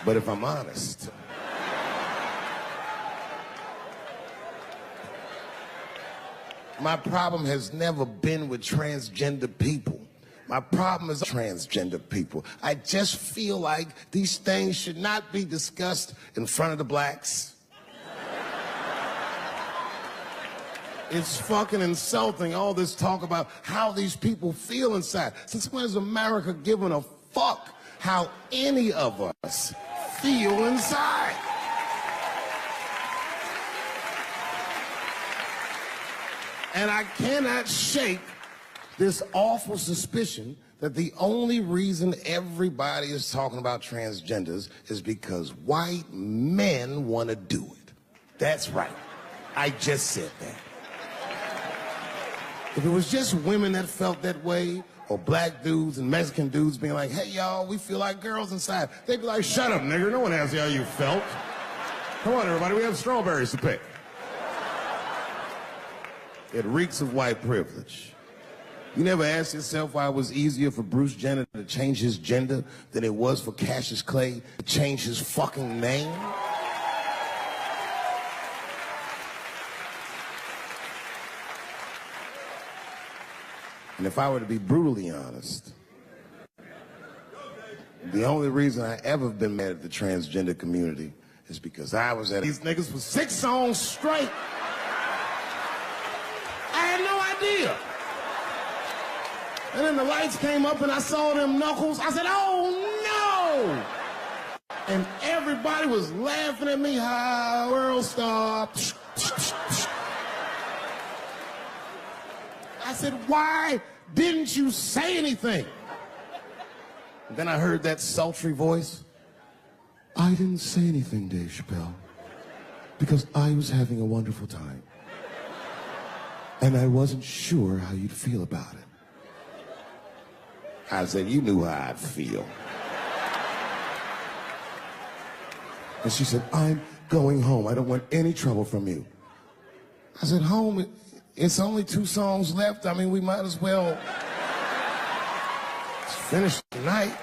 But if I'm honest, my problem has never been with transgender people. My problem is transgender people. I just feel like these things should not be discussed in front of the blacks. It's fucking insulting, all this talk about how these people feel inside. Since when has America given a fuck how any of us feel inside? And I cannot shake this awful suspicion that the only reason everybody is talking about transgenders is because white men want to do it. That's right. I just said that. If it was just women that felt that way, or black dudes and Mexican dudes being like, hey, y'all, we feel like girls inside, they'd be like, shut up, nigger. No one asked you how you felt. Come on, everybody, we have strawberries to pick. It reeks of white privilege. You never asked yourself why it was easier for Bruce Jenner to change his gender than it was for Cassius Clay to change his fucking name? And if I were to be brutally honest, the only reason I ever been mad at the transgender community is because I was at these niggas for 6 songs straight. I had no idea. And then the lights came up and I saw them knuckles. I said, oh no! And everybody was laughing at me. Hi, world star. I said, why didn't you say anything? And then I heard that sultry voice. I didn't say anything, Dave Chappelle, because I was having a wonderful time. And I wasn't sure how you'd feel about it. I said, you knew how I'd feel. And she said, I'm going home. I don't want any trouble from you. I said, home? It's only 2 songs left. I mean, we might as well finish tonight.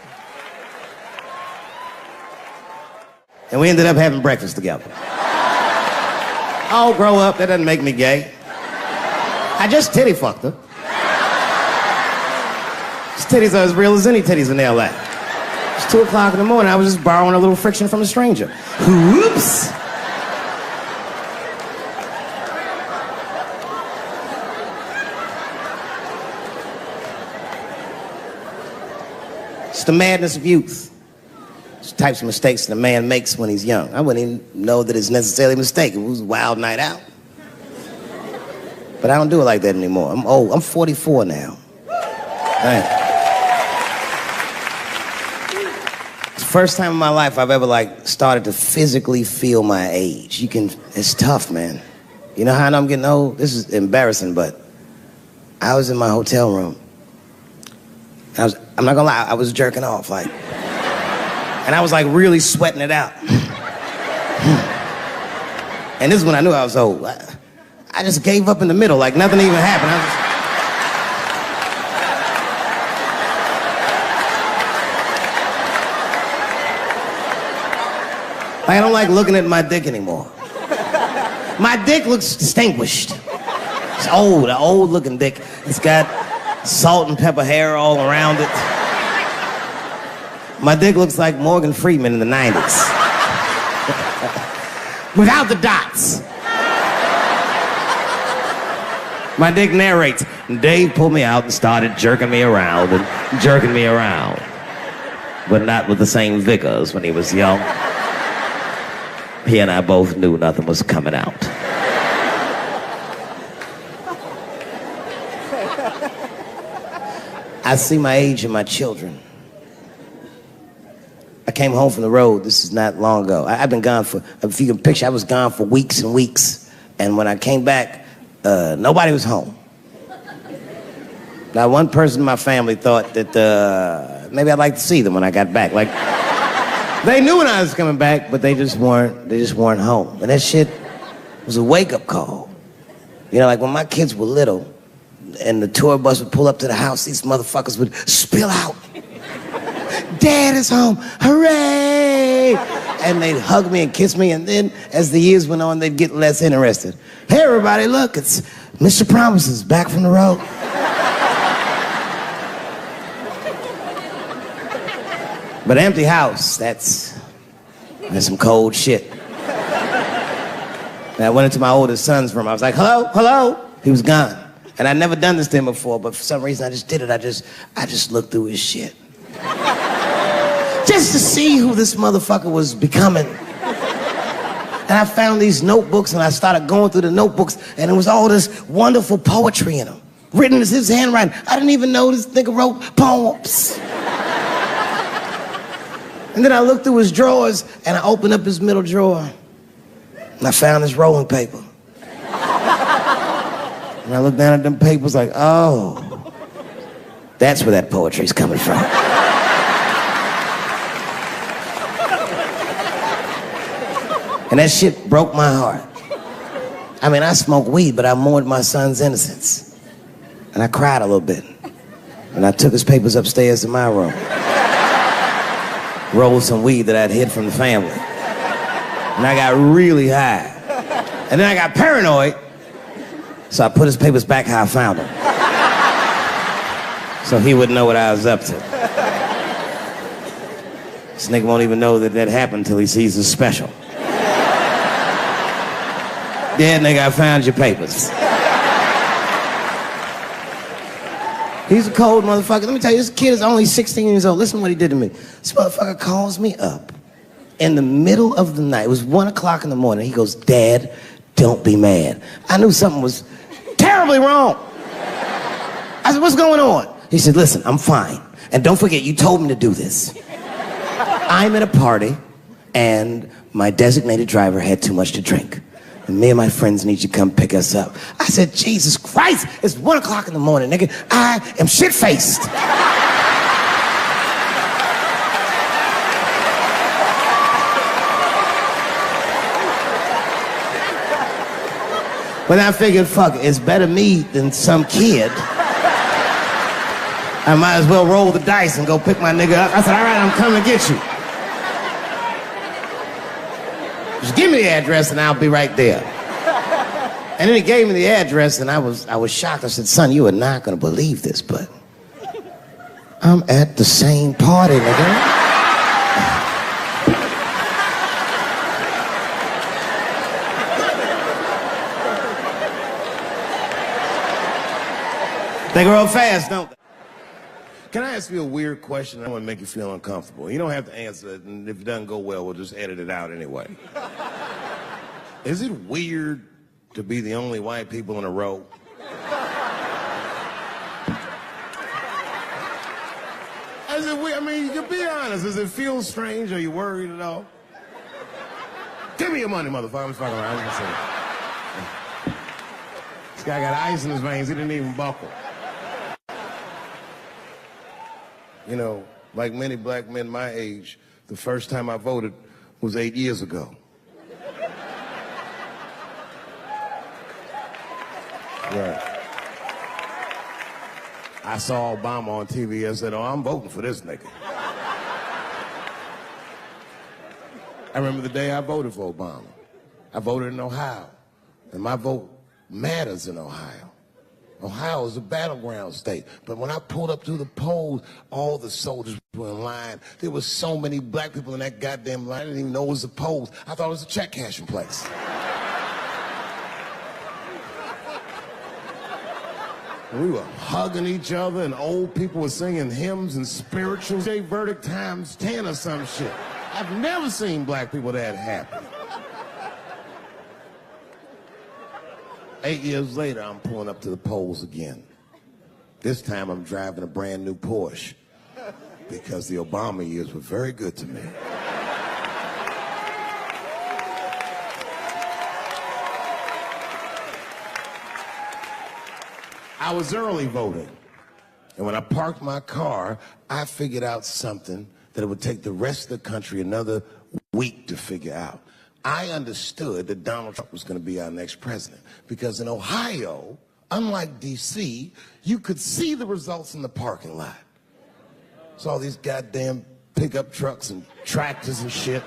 And we ended up having breakfast together. Oh, grow up. That doesn't make me gay. I just titty fucked her. His titties are as real as any titties in L.A. It's 2 o'clock in the morning. I was just borrowing a little friction from a stranger. Whoops! It's the madness of youth. It's the types of mistakes that a man makes when he's young. I wouldn't even know that it's necessarily a mistake. It was a wild night out. But I don't do it like that anymore. I'm old. I'm 44 now. Right. It's the first time in my life I've ever started to physically feel my age. It's tough, man. You know how I know I'm getting old? This is embarrassing, but I was in my hotel room. I'm not gonna lie, I was jerking off, and I was really sweating it out. And this is when I knew I was old. I just gave up in the middle, nothing even happened. I don't like looking at my dick anymore. My dick looks distinguished. It's old, an old looking dick. It's got salt and pepper hair all around it. My dick looks like Morgan Freeman in the 90s. Without the dots. My dick narrates, Dave pulled me out and started jerking me around and jerking me around. But not with the same vigor as when he was young. He and I both knew nothing was coming out. I see my age in my children. I came home from the road. This is not long ago. I've been gone for, if you can picture, I was gone for weeks and weeks. And when I came back, nobody was home. Now, one person in my family thought that maybe I'd like to see them when I got back. They knew when I was coming back, but they just weren't home. And that shit was a wake-up call. You know, when my kids were little, and the tour bus would pull up to the house, these motherfuckers would spill out. Dad is home, hooray! And they'd hug me and kiss me, and then as the years went on, they'd get less interested. Hey everybody, look, it's Mr. Promises back from the road. But empty house, that's some cold shit. And I went into my oldest son's room. I was like, hello, hello. He was gone. And I'd never done this to him before, but for some reason I just did it. I just looked through his shit. Just to see who this motherfucker was becoming. And I found these notebooks and I started going through the notebooks and there was all this wonderful poetry in them. Written as his handwriting. I didn't even know this nigga wrote poems. And then I looked through his drawers and I opened up his middle drawer and I found his rolling paper. And I looked down at them papers like, oh, that's where that poetry's coming from. And that shit broke my heart. I mean, I smoked weed, but I mourned my son's innocence. And I cried a little bit. And I took his papers upstairs to my room. Rolled some weed that I'd hid from the family. And I got really high. And then I got paranoid. So I put his papers back how I found them. So he wouldn't know what I was up to. This nigga won't even know that that happened until he sees the special. Yeah, nigga, I found your papers. He's a cold motherfucker. Let me tell you, this kid is only 16 years old. Listen to what he did to me. This motherfucker calls me up in the middle of the night. It was 1 o'clock in the morning. He goes, Dad, don't be mad. I knew something was terribly wrong. I said, what's going on? He said, listen, I'm fine. And don't forget, you told me to do this. I'm at a party, and my designated driver had too much to drink. And me and my friends need you to come pick us up. I said, Jesus Christ, it's 1 o'clock in the morning, nigga. I am shit-faced. But I figured, fuck, it's better me than some kid. I might as well roll the dice and go pick my nigga up. I said, all right, I'm coming to get you. Just give me the address and I'll be right there. And then he gave me the address and I was shocked. I said, son, you are not gonna believe this, but I'm at the same party, nigga. They grow fast, don't they? Can I ask you a weird question? I want to make you feel uncomfortable. You don't have to answer it, and if it doesn't go well, we'll just edit it out anyway. Is it weird to be the only white people in a row? Is it weird? I mean, you can be honest. Does it feel strange? Are you worried at all? Give me your money, motherfucker. I'm just fucking around. This guy got ice in his veins. He didn't even buckle. You know, like many black men my age, the first time I voted was 8 years ago. Right. I saw Obama on TV and said, oh, I'm voting for this nigga. I remember the day I voted for Obama. I voted in Ohio, and my vote matters in Ohio. Ohio is a battleground state. But when I pulled up to the polls, all the soldiers were in line. There were so many black people in that goddamn line. I didn't even know it was a poll. I thought it was a check cashing place. We were hugging each other, and old people were singing hymns and spirituals. J Verdict times 10 or some shit. I've never seen black people that happy. 8 years later, I'm pulling up to the polls again. This time, I'm driving a brand new Porsche because the Obama years were very good to me. I was early voting, and when I parked my car, I figured out something that it would take the rest of the country another week to figure out. I understood that Donald Trump was going to be our next president because in Ohio, unlike D.C., you could see the results in the parking lot. Saw all these goddamn pickup trucks and tractors and shit.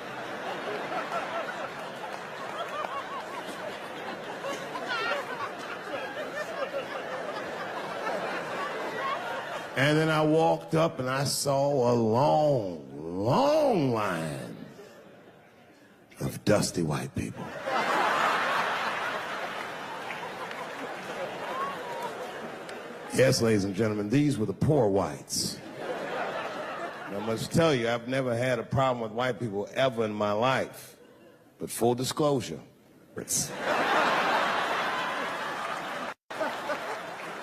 And then I walked up and I saw a long long line of dusty white people. Yes, ladies and gentlemen, these were the poor whites. And I must tell you, I've never had a problem with white people ever in my life. But full disclosure,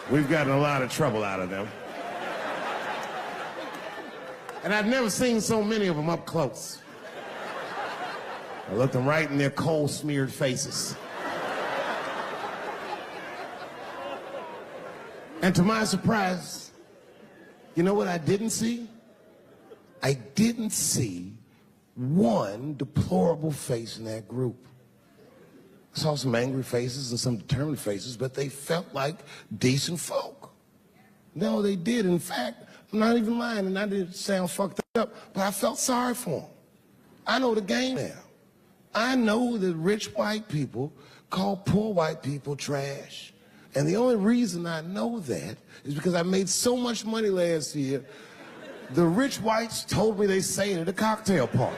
we've gotten a lot of trouble out of them. And I've never seen so many of them up close. I looked them right in their coal-smeared faces. And to my surprise, you know what I didn't see? I didn't see one deplorable face in that group. I saw some angry faces and some determined faces, but they felt like decent folk. No, they did. In fact, I'm not even lying, and I didn't sound fucked up, but I felt sorry for them. I know the game now. I know that rich white people call poor white people trash. And the only reason I know that is because I made so much money last year, the rich whites told me they say it at a cocktail party.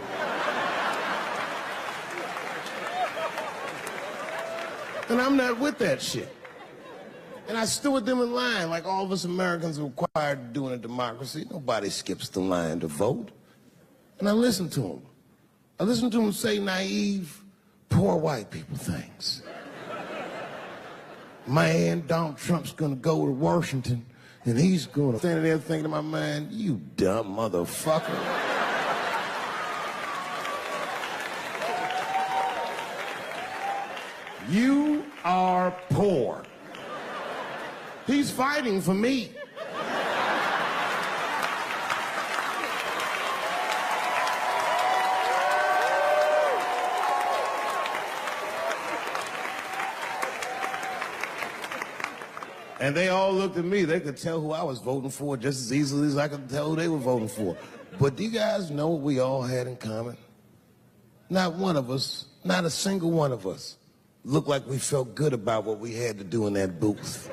And I'm not with that shit. And I stood with them in line like all of us Americans are required to do in a democracy. Nobody skips the line to vote. And I listened to them. I listened to them say naive, poor white people things. Man, Donald Trump's gonna go to Washington and he's gonna stand there thinking to my mind, you dumb motherfucker. You are poor. He's fighting for me. And they all looked at me. They could tell who I was voting for just as easily as I could tell who they were voting for. But do you guys know what we all had in common? Not one of us, not a single one of us, looked like we felt good about what we had to do in that booth.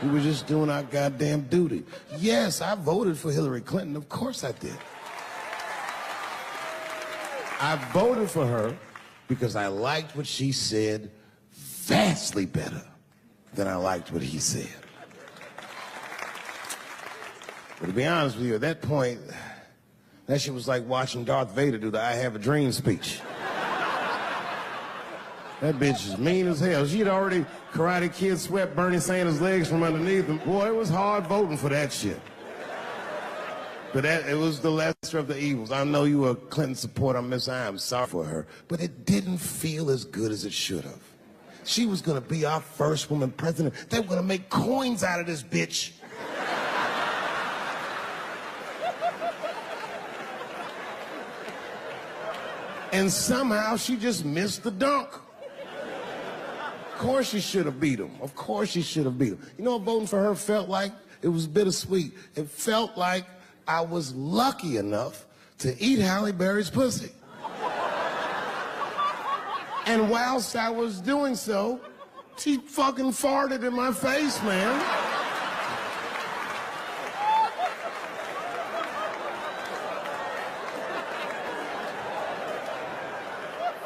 We were just doing our goddamn duty. Yes, I voted for Hillary Clinton. Of course I did. I voted for her because I liked what she said vastly better than I liked what he said. But to be honest with you, at that point, that shit was like watching Darth Vader do the I Have a Dream speech. That bitch is mean as hell. She'd already Karate Kid swept Bernie Sanders' legs from underneath him. Boy, it was hard voting for that shit. But it was the lesser of the evils. I know you were a Clinton supporter, Miss I. I'm sorry for her. But it didn't feel as good as it should have. She was gonna be our first woman president. They were gonna make coins out of this bitch. And somehow she just missed the dunk. Of course she should have beat him. Of course she should have beat him. You know what voting for her felt like? It was bittersweet. It felt like I was lucky enough to eat Halle Berry's pussy. And whilst I was doing so, she fucking farted in my face, man.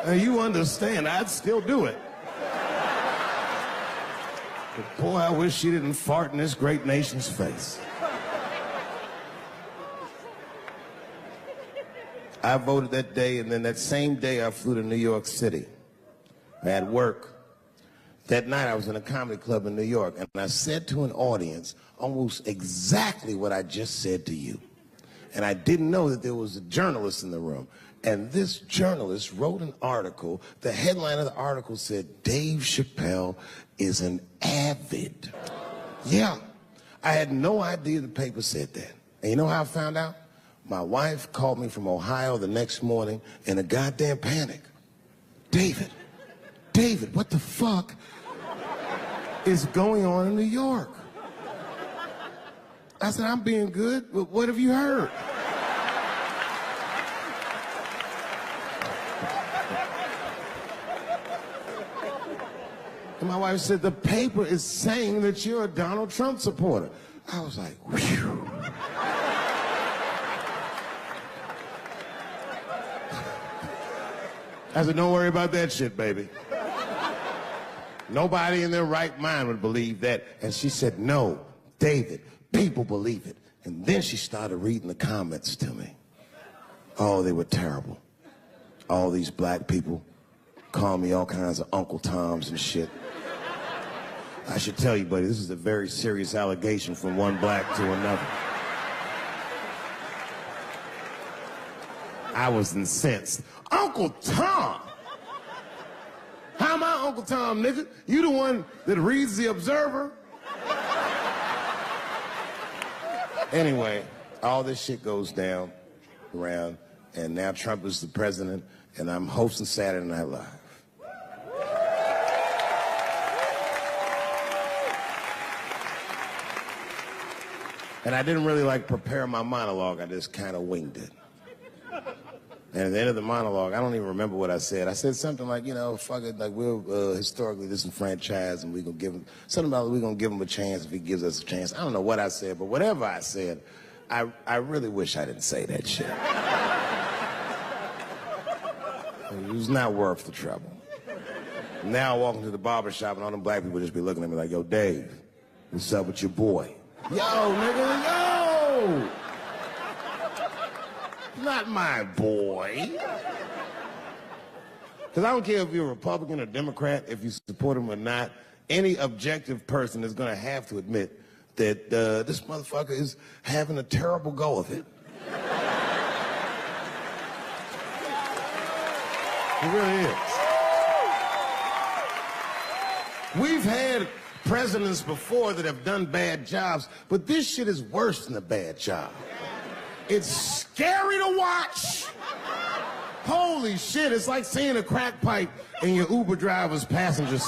Now you understand, I'd still do it. But boy, I wish she didn't fart in this great nation's face. I voted that day, and then that same day I flew to New York City. I had work. That night I was in a comedy club in New York, and I said to an audience almost exactly what I just said to you. And I didn't know that there was a journalist in the room. And this journalist wrote an article. The headline of the article said, Dave Chappelle is an avid. Yeah, I had no idea the paper said that. And you know how I found out? My wife called me from Ohio the next morning in a goddamn panic. David, what the fuck is going on in New York? I said, I'm being good, but what have you heard? And my wife said, the paper is saying that you're a Donald Trump supporter. I was like, whew. I said, don't worry about that shit, baby. Nobody in their right mind would believe that. And she said, no, David, people believe it. And then she started reading the comments to me. Oh, they were terrible. All these black people call me all kinds of Uncle Toms and shit. I should tell you, buddy, this is a very serious allegation from one black to another. I was incensed. Uncle Tom! How am I Uncle Tom, nigga? You the one that reads the Observer? Anyway, all this shit goes down around, and now Trump is the president, and I'm hosting Saturday Night Live. And I didn't really prepare my monologue, I just kind of winged it. And at the end of the monologue, I don't even remember what I said. I said something like, fuck it, we're historically disenfranchised, and we're going to give him, something about we're going to give him a chance if he gives us a chance. I don't know what I said, but whatever I said, I really wish I didn't say that shit. It was not worth the trouble. Now I walk into the barber shop, and all them black people just be looking at me like, yo, Dave, what's up with your boy? Yo, nigga, yo! Not my boy. Because I don't care if you're a Republican or Democrat, if you support him or not, any objective person is going to have to admit that this motherfucker is having a terrible go of it. It really is. We've had presidents before that have done bad jobs, but this shit is worse than a bad job. It's scary to watch. Holy shit, it's like seeing a crack pipe in your Uber driver's passengers.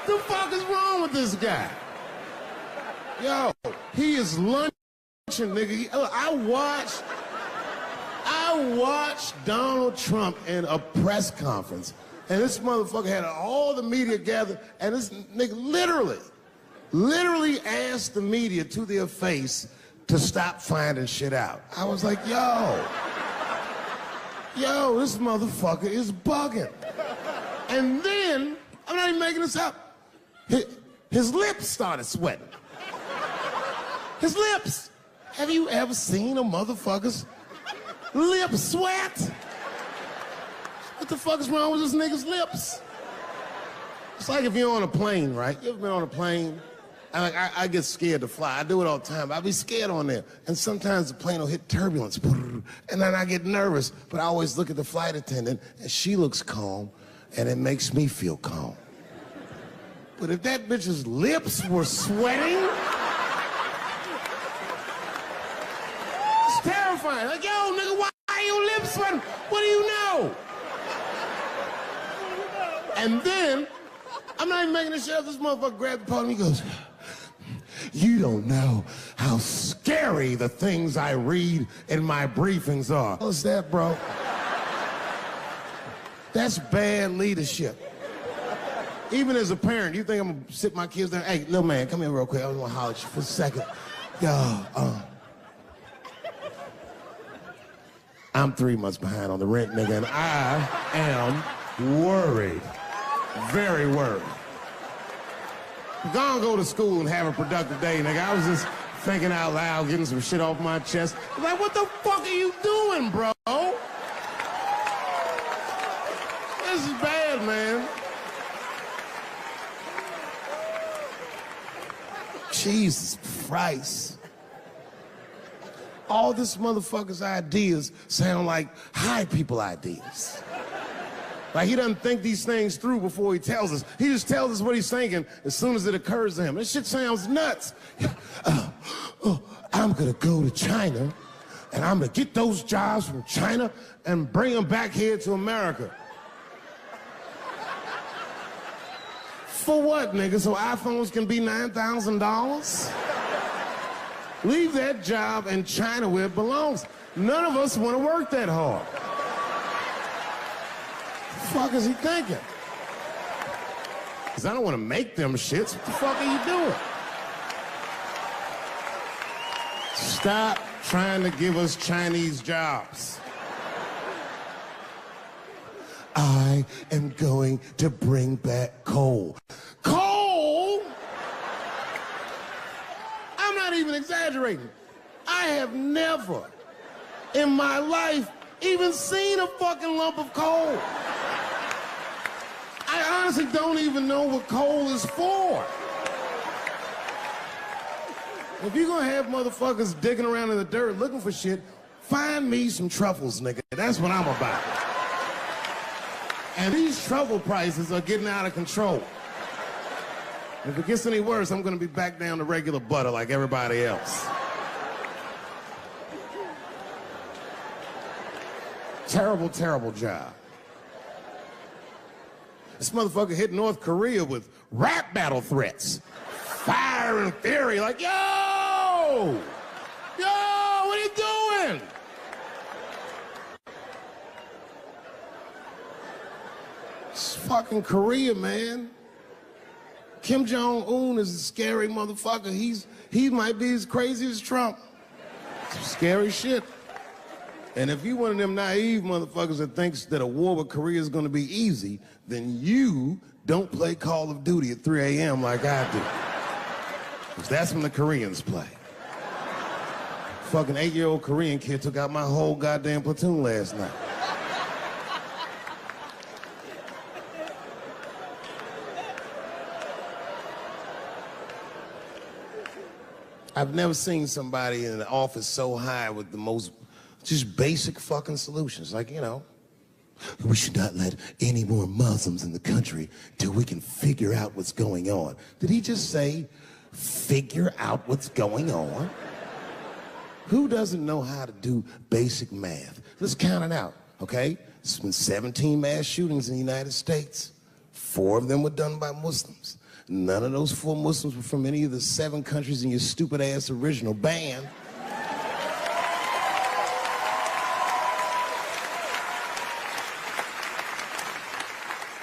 The fuck is wrong with this guy? Yo, he is lunching, nigga. I watched Donald Trump in a press conference, and this motherfucker had all the media gathered, and this nigga literally asked the media to their face to stop finding shit out. I was like, yo, this motherfucker is bugging. And then, I'm not even making this up, his lips started sweating. His lips. Have you ever seen a motherfucker's lips sweat? What the fuck is wrong with this nigga's lips? It's like if you're on a plane, right? You ever been on a plane? I get scared to fly. I do it all the time. I be scared on there. And sometimes the plane will hit turbulence. And then I get nervous. But I always look at the flight attendant, and she looks calm, and it makes me feel calm. But if that bitch's lips were sweating, it's terrifying. Like, yo, nigga, why are your lips sweating? What do you know? And then, I'm not even making this shit up. This motherfucker grabbed the podium, he goes, you don't know how scary the things I read in my briefings are. What's that, bro? That's bad leadership. Even as a parent, you think I'm gonna sit my kids down? Hey, little man, come here real quick. I just wanna holler at you for a second. Yo, I'm 3 months behind on the rent, nigga, and I am worried. Very worried. Go to school and have a productive day, nigga. I was just thinking out loud, getting some shit off my chest. I'm like, what the fuck are you doing, bro? This is bad, man. Jesus Christ. All this motherfucker's ideas sound like high people ideas. Like, he doesn't think these things through before he tells us. He just tells us what he's thinking as soon as it occurs to him. This shit sounds nuts. I'm gonna go to China, and I'm gonna get those jobs from China and bring them back here to America. For what, nigga? So iPhones can be $9,000? Leave that job in China where it belongs. None of us want to work that hard. What the fuck is he thinking? Because I don't want to make them shits. What the fuck are you doing? Stop trying to give us Chinese jobs. I am going to bring back coal. Coal? I'm not even exaggerating. I have never in my life even seen a fucking lump of coal. I honestly don't even know what coal is for. If you're gonna have motherfuckers digging around in the dirt looking for shit, find me some truffles, nigga. That's what I'm about. And these truffle prices are getting out of control. If it gets any worse, I'm gonna be back down to regular butter like everybody else. Terrible, terrible job. This motherfucker hit North Korea with rap battle threats. Fire and fury, like, yo! Yo, what are you doing? It's fucking Korea, man. Kim Jong-un is a scary motherfucker. He might be as crazy as Trump. Some scary shit. And if you one of them naive motherfuckers that thinks that a war with Korea is gonna be easy, then you don't play Call of Duty at 3 a.m. like I do. Because that's when the Koreans play. Fucking 8-year-old Korean kid took out my whole goddamn platoon last night. I've never seen somebody in an office so high with the most just basic fucking solutions. Like, you know, we should not let any more Muslims in the country till we can figure out what's going on. Did he just say, figure out what's going on? Who doesn't know how to do basic math? Let's count it out, okay? There's been 17 mass shootings in the United States. 4 of them were done by Muslims. None of those 4 Muslims were from any of the 7 countries in your stupid ass original band.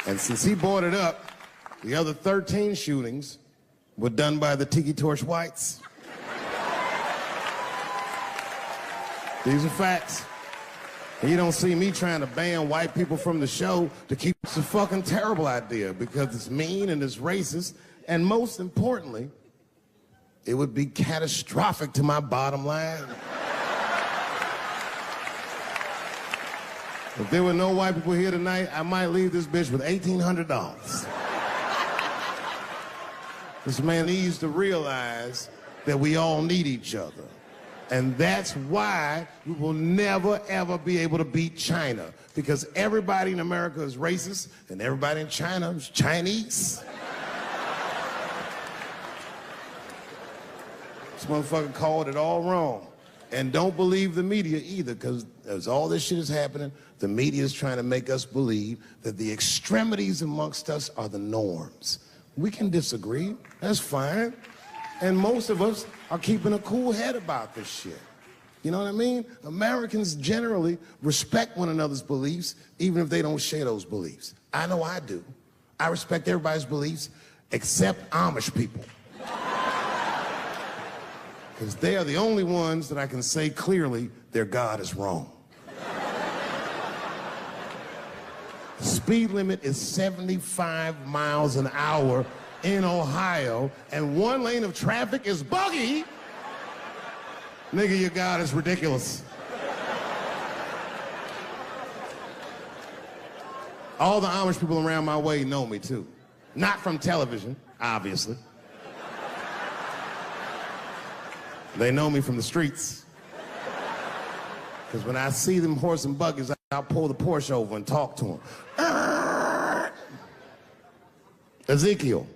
And since he brought it up, the other 13 shootings were done by the Tiki Torch Whites. These are facts. And you don't see me trying to ban white people from the show to keep it's a fucking terrible idea because it's mean and it's racist. And most importantly, it would be catastrophic to my bottom line. If there were no white people here tonight, I might leave this bitch with $1,800. This man needs to realize that we all need each other. And that's why we will never, ever be able to beat China. Because everybody in America is racist, and everybody in China is Chinese. This motherfucker called it all wrong. And don't believe the media either, because as all this shit is happening, the media is trying to make us believe that the extremities amongst us are the norms. We can disagree, that's fine. And most of us are keeping a cool head about this shit. You know what I mean? Americans generally respect one another's beliefs, even if they don't share those beliefs. I know I do. I respect everybody's beliefs, except Amish people. Because they are the only ones that I can say clearly their God is wrong. The speed limit is 75 miles an hour in Ohio, and 1 lane of traffic is buggy. Nigga, your God is ridiculous. All the Amish people around my way know me too. Not from television, obviously. They know me from the streets. Because when I see them horse and buggies, I'll pull the Porsche over and talk to them. Ezekiel.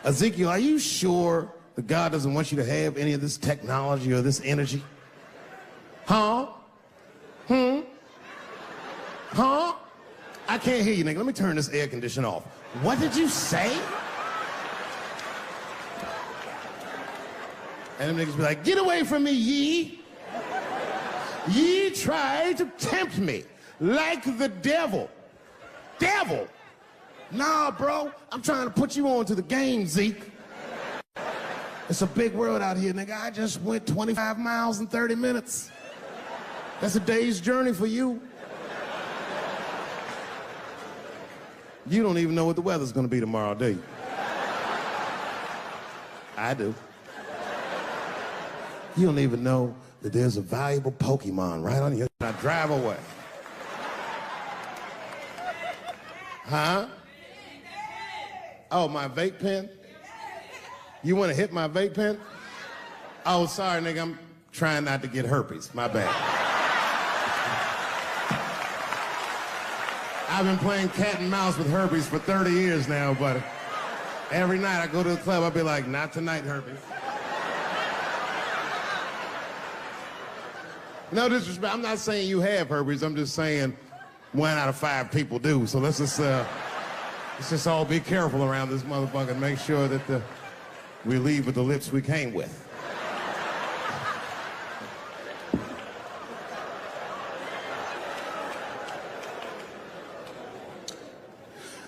Ezekiel, are you sure that God doesn't want you to have any of this technology or this energy? Huh? Huh? I can't hear you, nigga. Let me turn this air conditioner off. What did you say? And them niggas be like, get away from me, ye. Ye tried to tempt me like the devil. Devil? Nah, bro, I'm trying to put you on to the game, Zeke. It's a big world out here, nigga. I just went 25 miles in 30 minutes. That's a day's journey for you. You don't even know what the weather's gonna be tomorrow, do you? I do. You don't even know that there's a valuable Pokemon right on you. I drive away. Huh? Oh, my vape pen? You want to hit my vape pen? Oh, sorry, nigga. I'm trying not to get herpes. My bad. I've been playing cat and mouse with herpes for 30 years now, but every night I go to the club, I'll be like, not tonight, herpes. No disrespect. I'm not saying you have herpes. I'm just saying 1 out of 5 people do. So let's just all be careful around this motherfucker and make sure that we leave with the lips we came with.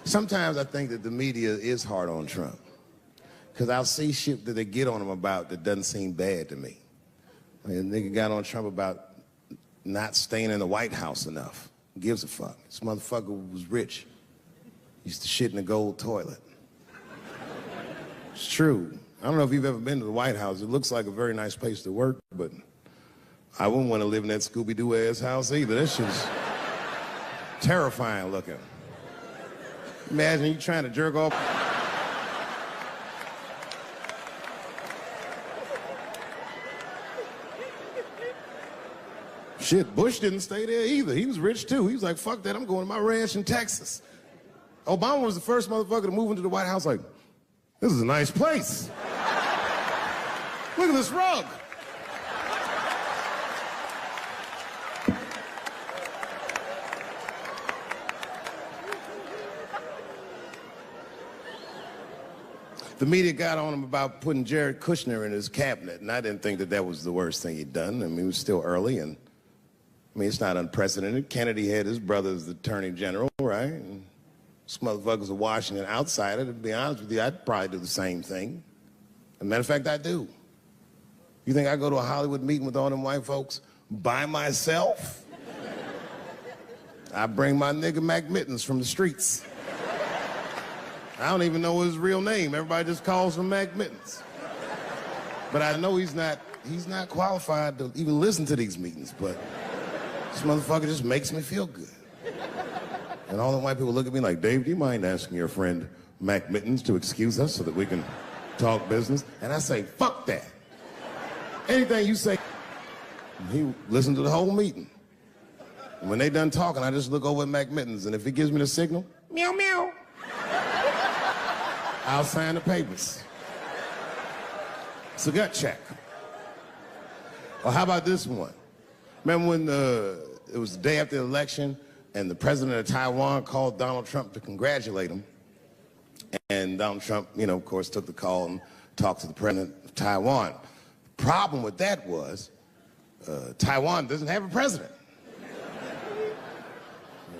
Sometimes I think that the media is hard on Trump, because I'll see shit that they get on him about that doesn't seem bad to me. I mean, a nigga got on Trump about not staying in the White House enough. Who gives a fuck? This motherfucker was rich. Used to shit in a gold toilet. It's true. I don't know if you've ever been to the White House. It looks like a very nice place to work, but I wouldn't want to live in that Scooby-Doo ass house either. That shit's terrifying looking. Imagine you trying to jerk off. Shit, Bush didn't stay there either. He was rich too. He was like, fuck that, I'm going to my ranch in Texas. Obama was the first motherfucker to move into the White House like, this is a nice place. Look at this rug. The media got on him about putting Jared Kushner in his cabinet, and I didn't think that that was the worst thing he'd done. I mean, it was still early, and I mean, it's not unprecedented. Kennedy had his brother as the attorney general, right? And this motherfucker's a Washington outsider. To be honest with you, I'd probably do the same thing. As a matter of fact, I do. You think I go to a Hollywood meeting with all them white folks by myself? I bring my nigga Mac Mittens from the streets. I don't even know his real name. Everybody just calls him Mac Mittens. But I know he's not qualified to even listen to these meetings, but this motherfucker just makes me feel good. And all the white people look at me like, Dave, do you mind asking your friend Mac Mittens to excuse us so that we can talk business? And I say, fuck that. Anything you say. He listened to the whole meeting. And when they done talking, I just look over at Mac Mittens, and if he gives me the signal, meow, meow, I'll sign the papers. It's a gut check. Or how about this one? Remember when it was the day after the election and the president of Taiwan called Donald Trump to congratulate him? And Donald Trump, you know, of course, took the call and talked to the president of Taiwan. The problem with that was Taiwan doesn't have a president.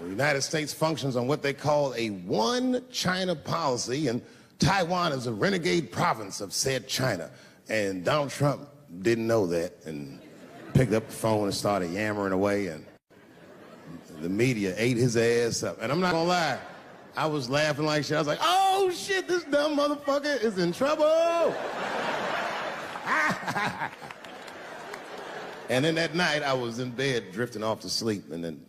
The United States functions on what they call a one China policy, and Taiwan is a renegade province of said China. And Donald Trump didn't know that and picked up the phone and started yammering away, and the media ate his ass up. And I'm not gonna lie, I was laughing like shit. I was like, oh shit, this dumb motherfucker is in trouble. And then that night I was in bed drifting off to sleep, and then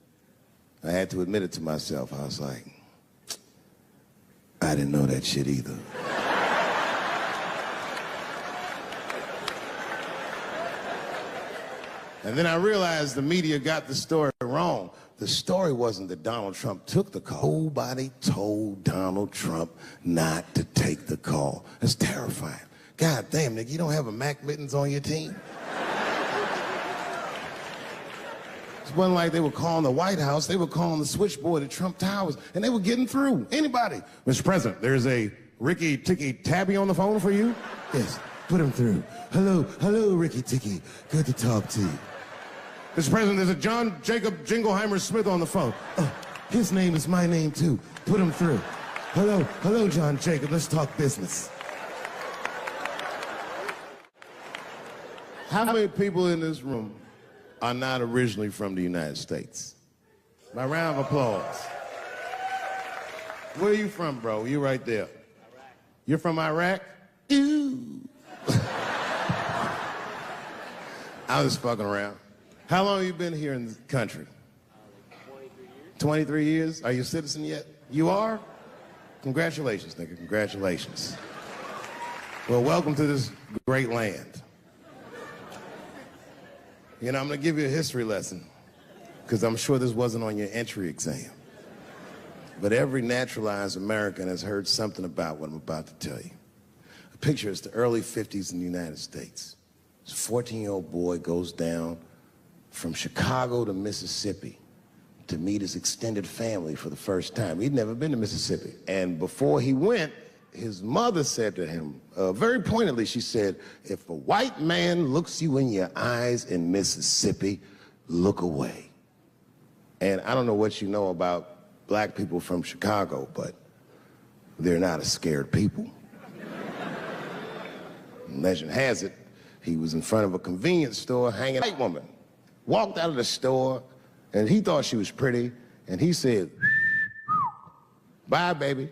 I had to admit it to myself. I was like, I didn't know that shit either. And then I realized the media got the story wrong. The story wasn't that Donald Trump took the call. Nobody told Donald Trump not to take the call. That's terrifying. God damn, nigga, you don't have a Mac Mittens on your team? It wasn't like they were calling the White House. They were calling the switchboard at Trump Towers, and they were getting through. Anybody. Mr. President, there's a Ricky Ticky Tabby on the phone for you? Yes, put him through. Hello, Ricky Ticky. Good to talk to you. Mr. President, there's a John Jacob Jingleheimer Smith on the phone. Oh, his name is my name, too. Put him through. Hello, John Jacob. Let's talk business. How many people in this room are not originally from the United States? My round of applause. Where are you from, bro? You right there. Iraq. You're from Iraq? Ew. I was fucking around. How long have you been here in the country? 23 years. 23 years? Are you a citizen yet? You are? Congratulations, nigga. Congratulations. Well, welcome to this great land. You know, I'm going to give you a history lesson because I'm sure this wasn't on your entry exam. But every naturalized American has heard something about what I'm about to tell you. A picture is the early 50s in the United States. This 14-year-old boy goes down from Chicago to Mississippi to meet his extended family for the first time. He'd never been to Mississippi. And before he went, his mother said to him, very pointedly, she said, if a white man looks you in your eyes in Mississippi, look away. And I don't know what you know about black people from Chicago, but they're not a scared people. Legend has it, he was in front of a convenience store hanging out. A white woman walked out of the store, and he thought she was pretty, and he said, bye, baby.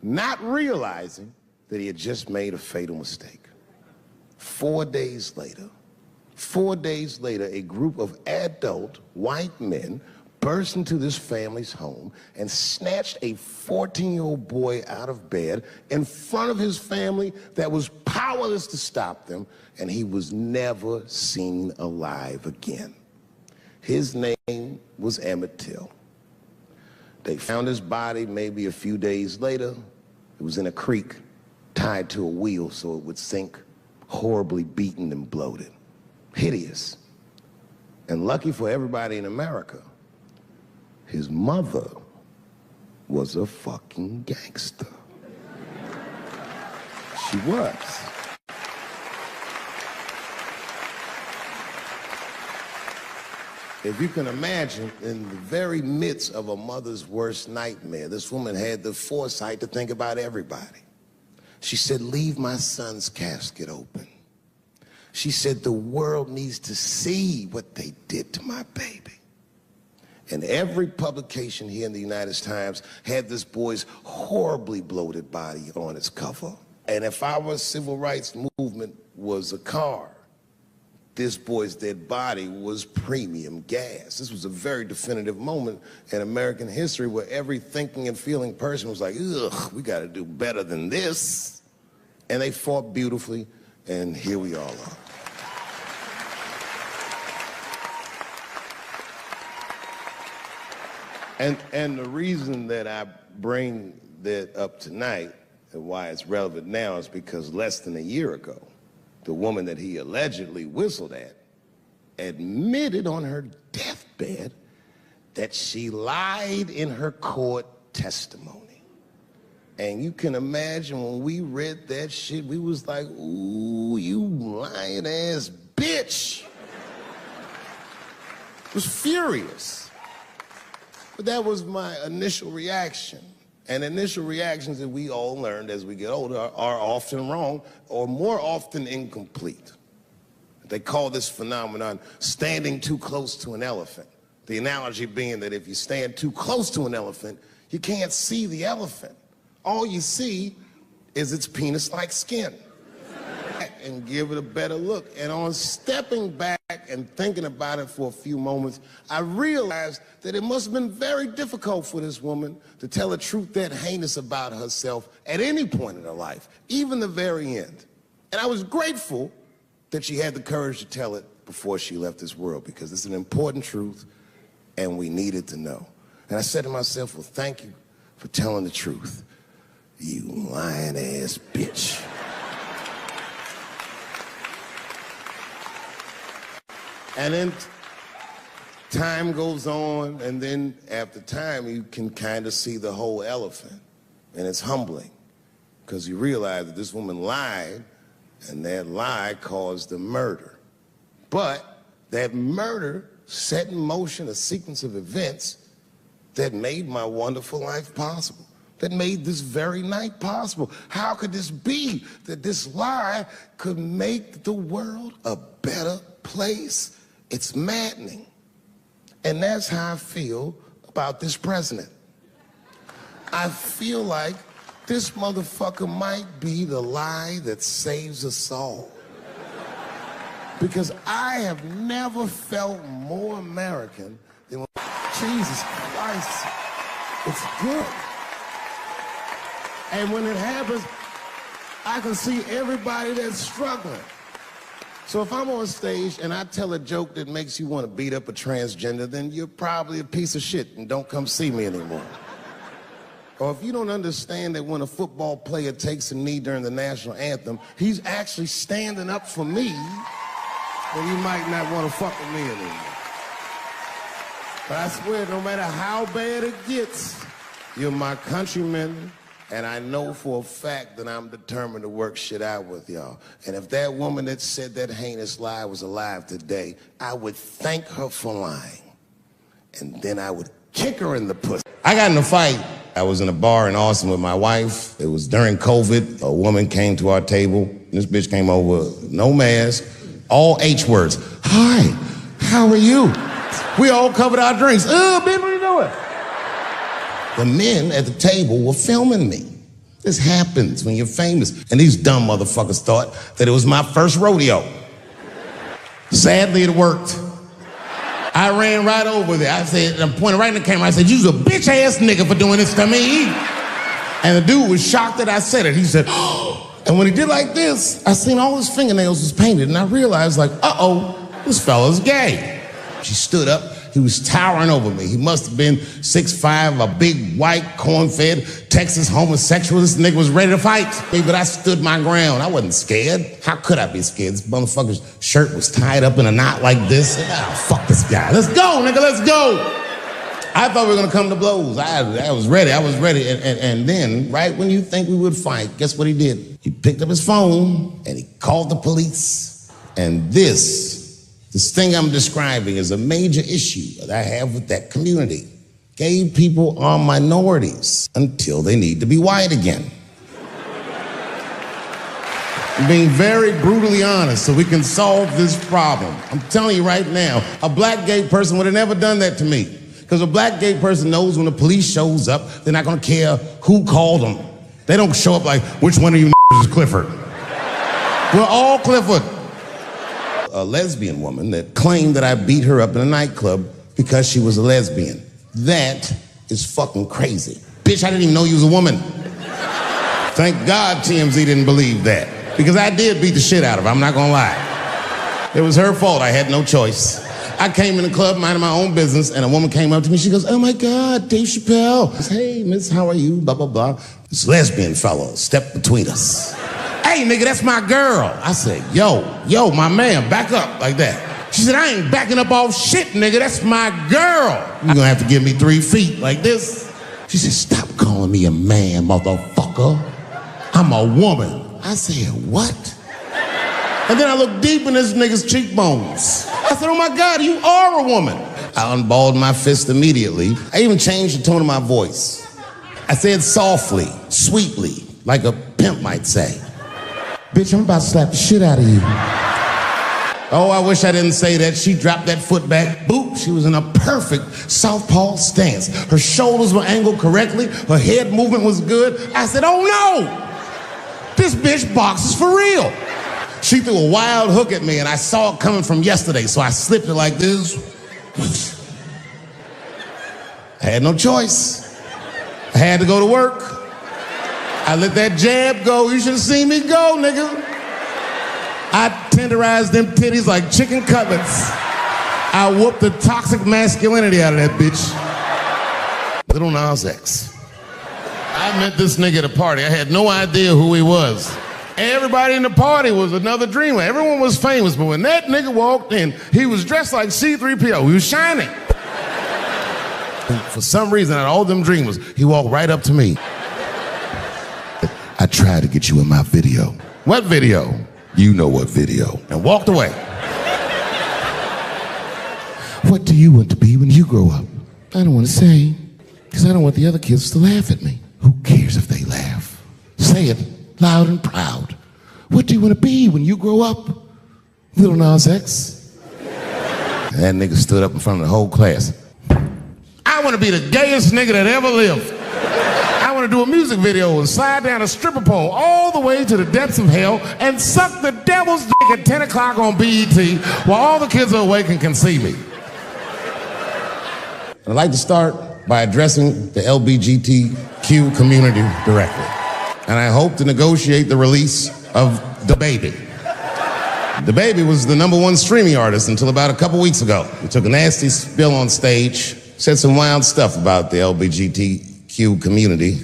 Not realizing that he had just made a fatal mistake. 4 days later, a group of adult white men burst into this family's home and snatched a 14-year-old boy out of bed in front of his family that was powerless to stop them, and he was never seen alive again. His name was Emmett Till. They found his body maybe a few days later. It was in a creek, tied to a wheel so it would sink, horribly beaten and bloated. Hideous. And lucky for everybody in America, his mother was a fucking gangster. She was. If you can imagine, in the very midst of a mother's worst nightmare, this woman had the foresight to think about everybody. She said, leave my son's casket open. She said, the world needs to see what they did to my baby. And every publication here in the United Times had this boy's horribly bloated body on its cover. And if our civil rights movement was a car, this boy's dead body was premium gas. This was a very definitive moment in American history where every thinking and feeling person was like, ugh, we gotta do better than this. And they fought beautifully, and here we all are. And the reason that I bring that up tonight and why it's relevant now is because less than a year ago, the woman that he allegedly whistled at admitted on her deathbed that she lied in her court testimony. And you can imagine when we read that shit, we was like, ooh, you lying ass bitch. I was furious. But that was my initial reaction. And initial reactions that we all learned as we get older are often wrong or more often incomplete. They call this phenomenon standing too close to an elephant. The analogy being that if you stand too close to an elephant, you can't see the elephant. All you see is its penis-like skin. And give it a better look. And on stepping back and thinking about it for a few moments, I realized that it must have been very difficult for this woman to tell a truth that heinous about herself at any point in her life, even the very end. And I was grateful that she had the courage to tell it before she left this world, because it's an important truth and we needed to know. And I said to myself, well, thank you for telling the truth, you lying ass bitch. And then time goes on, and then after time, you can kind of see the whole elephant. And it's humbling, because you realize that this woman lied, and that lie caused a murder. But that murder set in motion a sequence of events that made my wonderful life possible, that made this very night possible. How could this be that this lie could make the world a better place? It's maddening. And that's how I feel about this president. I feel like this motherfucker might be the lie that saves us all. Because I have never felt more American than when, Jesus Christ, it's good. And when it happens, I can see everybody that's struggling. So if I'm on stage and I tell a joke that makes you want to beat up a transgender, then you're probably a piece of shit and don't come see me anymore. Or if you don't understand that when a football player takes a knee during the national anthem, he's actually standing up for me, then you might not want to fuck with me anymore. But I swear, no matter how bad it gets, you're my countrymen, and I know for a fact that I'm determined to work shit out with y'all. And if that woman that said that heinous lie was alive today, I would thank her for lying. And then I would kick her in the pussy. I got in a fight. I was in a bar in Austin with my wife. It was during COVID. A woman came to our table. This bitch came over, no mask, all H words. Hi, how are you? We all covered our drinks. Bitch, what are you doing? The men at the table were filming me. This happens when you're famous. And these dumb motherfuckers thought that it was my first rodeo. Sadly, it worked. I ran right over there. I said, I pointed right in the camera. I said, you's a bitch-ass nigga for doing this to me. And the dude was shocked that I said it. He said, oh. And when he did like this, I seen all his fingernails was painted. And I realized, like, uh-oh, this fella's gay. She stood up. He was towering over me. He must have been 6'5", a big, white, corn-fed, Texas homosexual. This nigga was ready to fight me, but I stood my ground. I wasn't scared. How could I be scared? This motherfucker's shirt was tied up in a knot like this. Oh, fuck this guy. Let's go, nigga, let's go. I thought we were gonna come to blows. I was ready. And then, right when you think we would fight, guess what he did? He picked up his phone and he called the police. And this thing I'm describing is a major issue that I have with that community. Gay people are minorities until they need to be white again. I'm being very brutally honest so we can solve this problem. I'm telling you right now, a black gay person would have never done that to me. Because a black gay person knows when the police shows up, they're not gonna care who called them. They don't show up like, which one of you is Clifford? We're all Clifford. A lesbian woman that claimed that I beat her up in a nightclub because she was a lesbian. That is fucking crazy. Bitch, I didn't even know you was a woman. Thank God TMZ didn't believe that. Because I did beat the shit out of her, I'm not gonna lie. It was her fault, I had no choice. I came in the club minding my own business and a woman came up to me, she goes, oh my God, Dave Chappelle. I said, hey, miss, how are you? Blah, blah, blah. This lesbian fellow stepped between us. Hey, nigga, that's my girl. I said, yo, my man, back up like that. She said, I ain't backing up off shit, nigga. That's my girl. You're gonna have to give me 3 feet like this. She said, stop calling me a man, motherfucker. I'm a woman. I said, what? And then I looked deep in this nigga's cheekbones. I said, oh my God, you are a woman. I unballed my fist immediately. I even changed the tone of my voice. I said softly, sweetly, like a pimp might say. Bitch, I'm about to slap the shit out of you. Oh, I wish I didn't say that. She dropped that foot back. Boop, she was in a perfect southpaw stance. Her shoulders were angled correctly. Her head movement was good. I said, oh no! This bitch boxes for real. She threw a wild hook at me and I saw it coming from yesterday, so I slipped it like this. I had no choice. I had to go to work. I let that jab go. You should have seen me go, nigga. I tenderized them titties like chicken cutlets. I whooped the toxic masculinity out of that bitch. Little Nas X. I met this nigga at a party. I had no idea who he was. Everybody in the party was another dreamer. Everyone was famous, but when that nigga walked in, he was dressed like C-3PO. He was shining. And for some reason, out of all them dreamers, he walked right up to me. I tried to get you in my video. What video? You know what video. And walked away. What do you want to be when you grow up? I don't want to say, because I don't want the other kids to laugh at me. Who cares if they laugh? Say it loud and proud. What do you want to be when you grow up? Little Nas X. And that nigga stood up in front of the whole class. I want to be the gayest nigga that ever lived. I I want to do a music video and slide down a stripper pole all the way to the depths of hell and suck the devil's dick at 10 o'clock on BET while all the kids are awake and can see me. I'd like to start by addressing the LGBTQ community directly. And I hope to negotiate the release of DaBaby. DaBaby was the #1 streaming artist until about a couple weeks ago. He took a nasty spill on stage, said some wild stuff about the LGBTQ community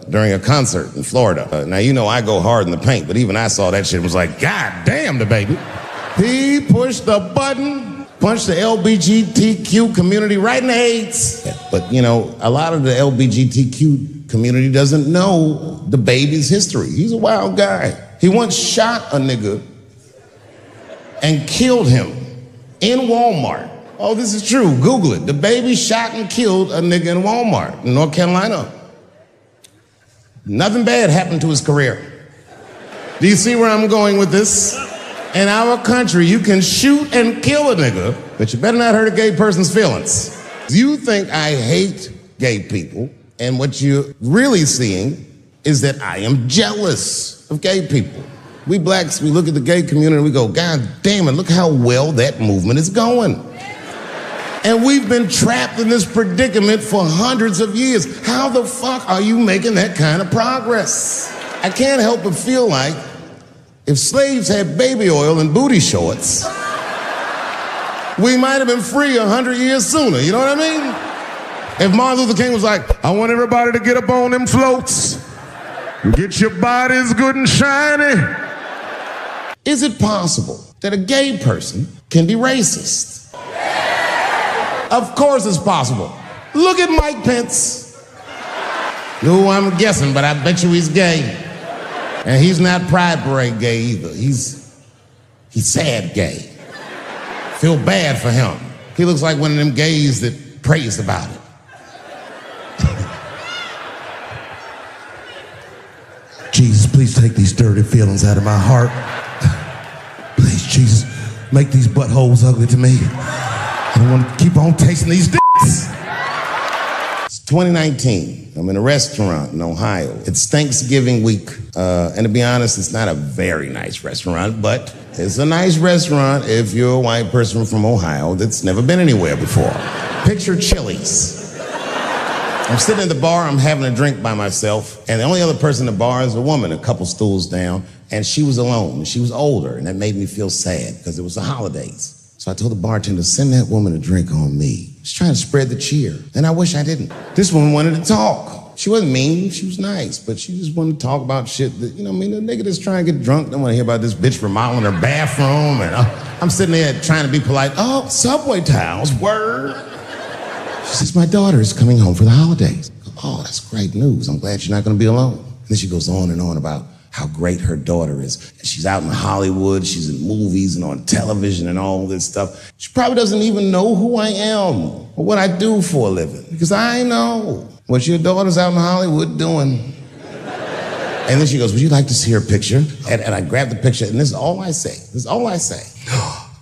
during a concert in Florida. Now, you know I go hard in the paint, but even I saw that shit and was like, God damn, DaBaby. He pushed the button, punched the LGBTQ community right in the AIDS. But, you know, a lot of the LGBTQ community doesn't know DaBaby's history. He's a wild guy. He once shot a nigga and killed him in Walmart. Oh, this is true. Google it. DaBaby shot and killed a nigga in Walmart in North Carolina. Nothing bad happened to his career. Do you see where I'm going with this? In our country, you can shoot and kill a nigga, but you better not hurt a gay person's feelings. You think I hate gay people, and what you're really seeing is that I am jealous of gay people. We blacks, we look at the gay community and we go, God damn it, look how well that movement is going. And we've been trapped in this predicament for hundreds of years. How the fuck are you making that kind of progress? I can't help but feel like if slaves had baby oil and booty shorts, we might have been free 100 years sooner, you know what I mean? If Martin Luther King was like, I want everybody to get up on them floats, get your bodies good and shiny. Is it possible that a gay person can be racist? Of course it's possible. Look at Mike Pence. No, I'm guessing, but I bet you he's gay. And he's not Pride Parade gay either. He's sad gay. Feel bad for him. He looks like one of them gays that prays about it. Jesus, please take these dirty feelings out of my heart. Please, Jesus, make these buttholes ugly to me. I don't want to keep on tasting these dicks. It's 2019. I'm in a restaurant in Ohio. It's Thanksgiving week. And to be honest, it's not a very nice restaurant, but it's a nice restaurant if you're a white person from Ohio that's never been anywhere before. Picture Chili's. I'm sitting at the bar, I'm having a drink by myself, and the only other person in the bar is a woman, a couple stools down, and she was alone, and she was older, and that made me feel sad because it was the holidays. So I told the bartender, send that woman a drink on me. She's trying to spread the cheer, and I wish I didn't. This woman wanted to talk. She wasn't mean, she was nice, but she just wanted to talk about shit that, you know, I mean, the nigga that's trying to get drunk don't want to hear about this bitch remodeling her bathroom, and I'm sitting there trying to be polite. Oh, subway towels, word. She says, my daughter is coming home for the holidays. Oh, that's great news. I'm glad you're not going to be alone. And then she goes on and on about how great her daughter is. And she's out in Hollywood, she's in movies and on television and all this stuff. She probably doesn't even know who I am or what I do for a living, because I know what your daughter's out in Hollywood doing. And then she goes, would you like to see her picture? And I grab the picture, and this is all I say. This is all I say.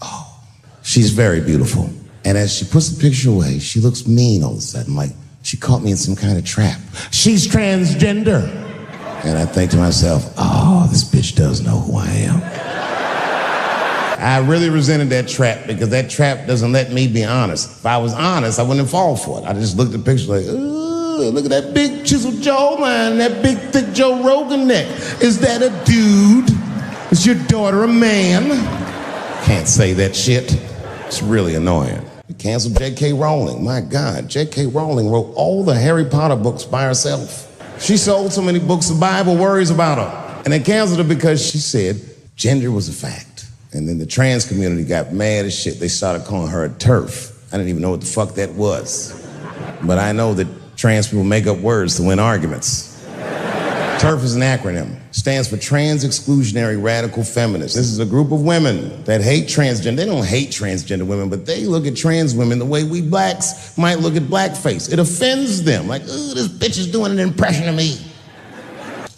Oh, she's very beautiful. And as she puts the picture away, she looks mean all of a sudden, like she caught me in some kind of trap. She's transgender. And I think to myself, oh, this bitch does know who I am. I really resented that trap because that trap doesn't let me be honest. If I was honest, I wouldn't fall for it. I just looked at the picture like, ooh, look at that big chiseled jawline, that big thick Joe Rogan neck. Is that a dude? Is your daughter a man? Can't say that shit. It's really annoying. We canceled J.K. Rowling. My God, J.K. Rowling wrote all the Harry Potter books by herself. She sold so many books, the Bible worries about her. And they canceled her because she said gender was a fact. And then the trans community got mad as shit. They started calling her a TERF. I didn't even know what the fuck that was. But I know that trans people make up words to win arguments. TERF is an acronym. Stands for Trans Exclusionary Radical Feminists. This is a group of women that hate transgender. They don't hate transgender women, but they look at trans women the way we blacks might look at blackface. It offends them. Like, ooh, this bitch is doing an impression of me.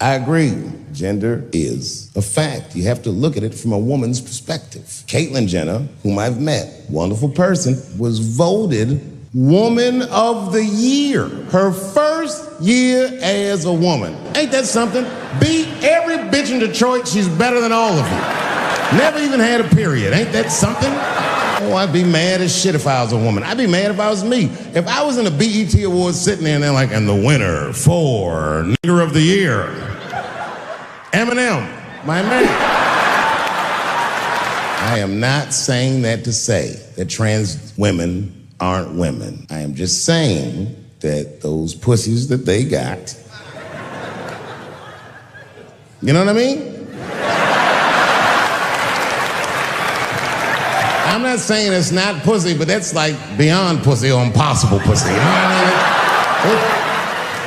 I agree. Gender is a fact. You have to look at it from a woman's perspective. Caitlyn Jenner, whom I've met, wonderful person, was voted Woman of the Year. Her first year as a woman. Ain't that something? Beat every bitch in Detroit. She's better than all of you. Never even had a period. Ain't that something? Oh, I'd be mad as shit if I was a woman. I'd be mad if I was me. If I was in a BET Awards sitting there and they're like, and the winner for Nigger of the Year, Eminem, my man. I am not saying that to say that trans women aren't women. I am just saying that those pussies that they got, you know what I mean? I'm not saying it's not pussy, but that's like beyond pussy or impossible pussy, you know what I mean?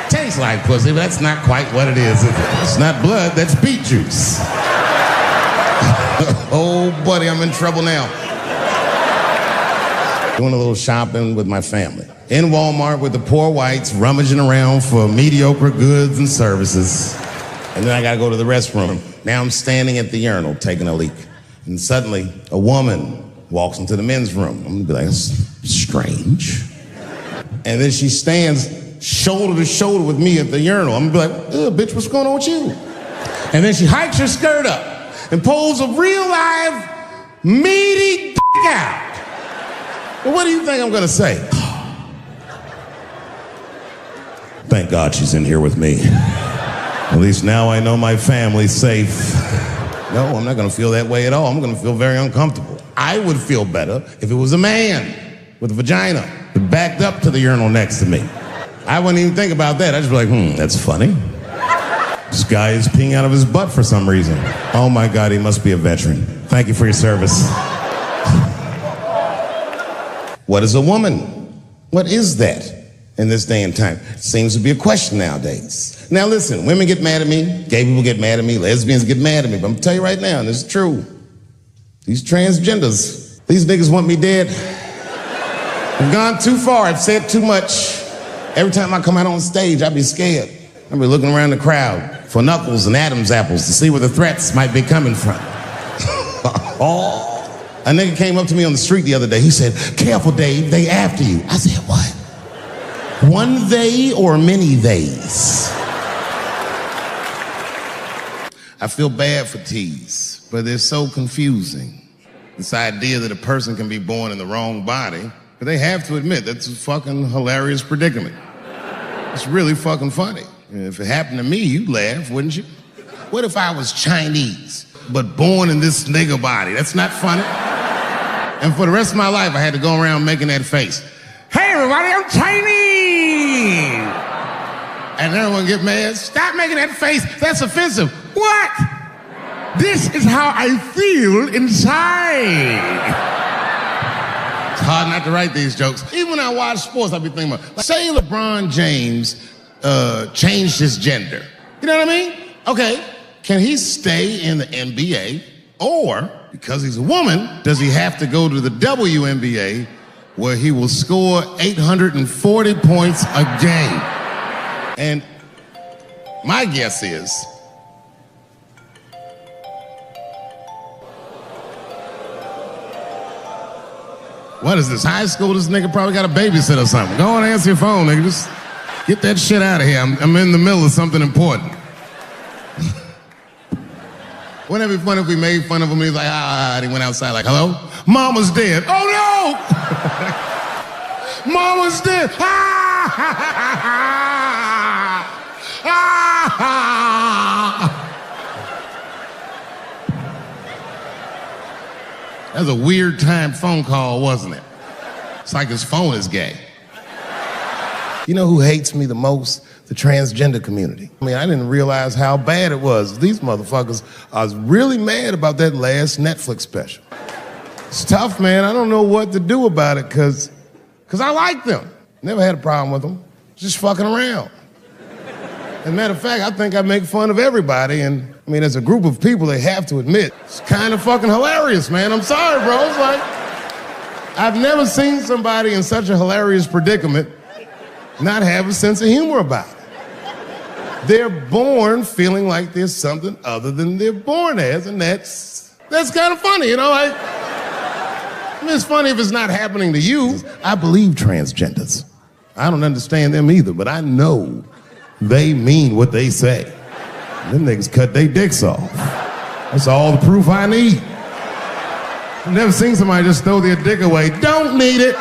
It tastes like pussy, but that's not quite what it is it? It's not blood, that's beet juice. Oh, buddy, I'm in trouble now. Doing a little shopping with my family. In Walmart with the poor whites, rummaging around for mediocre goods and services. And then I gotta go to the restroom. Now I'm standing at the urinal taking a leak. And suddenly, a woman walks into the men's room. I'm gonna be like, that's strange. And then she stands shoulder to shoulder with me at the urinal. I'm gonna be like, bitch, what's going on with you? And then she hikes her skirt up and pulls a real live, meaty dick out. Well, what do you think I'm gonna say? Thank God she's in here with me. At least now I know my family's safe. No, I'm not gonna feel that way at all. I'm gonna feel very uncomfortable. I would feel better if it was a man with a vagina that backed up to the urinal next to me. I wouldn't even think about that. I'd just be like, that's funny. This guy is peeing out of his butt for some reason. Oh my God, he must be a veteran. Thank you for your service. What is a woman? What is that in this day and time? It seems to be a question nowadays. Now listen, women get mad at me, gay people get mad at me, lesbians get mad at me, but I'm gonna tell you right now, and this is true, these transgenders, these niggas want me dead. I've gone too far, I've said too much. Every time I come out on stage, I be scared. I be looking around the crowd for knuckles and Adam's apples to see where the threats might be coming from. Oh. A nigga came up to me on the street the other day. He said, careful, Dave, they after you. I said, what? One they or many theys? I feel bad for tees, but they're so confusing. This idea that a person can be born in the wrong body, but they have to admit that's a fucking hilarious predicament. It's really fucking funny. If it happened to me, you'd laugh, wouldn't you? What if I was Chinese, but born in this nigga body? That's not funny. And for the rest of my life, I had to go around making that face. Hey, everybody, I'm Chinese. And everyone get mad. Stop making that face. That's offensive. What? This is how I feel inside. It's hard not to write these jokes. Even when I watch sports, I be thinking about, like, say LeBron James changed his gender. You know what I mean? Okay, can he stay in the NBA? Or, because he's a woman, does he have to go to the WNBA where he will score 840 points a game? And my guess is, what is this, high school? This nigga probably got a babysitter or something. Go on and answer your phone, nigga. Just get that shit out of here. I'm in the middle of something important. Wouldn't it be funny if we made fun of him and he's like, and he went outside like, hello? Mama's dead. Oh no! Mama's dead. That was a weird time phone call, wasn't it? It's like his phone is gay. You know who hates me the most? The transgender community. I mean, I didn't realize how bad it was. These motherfuckers, I was really mad about that last Netflix special. It's tough, man. I don't know what to do about it because I like them. Never had a problem with them. Just fucking around. As a matter of fact, I think I make fun of everybody, and I mean, as a group of people, they have to admit, it's kind of fucking hilarious, man. I'm sorry, bro. It's like, I've never seen somebody in such a hilarious predicament not have a sense of humor about it. They're born feeling like there's something other than they're born as, and that's kind of funny, you know? Like, I mean, it's funny if it's not happening to you. I believe transgenders. I don't understand them either, but I know they mean what they say. Them niggas cut their dicks off. That's all the proof I need. I've never seen somebody just throw their dick away. Don't need it.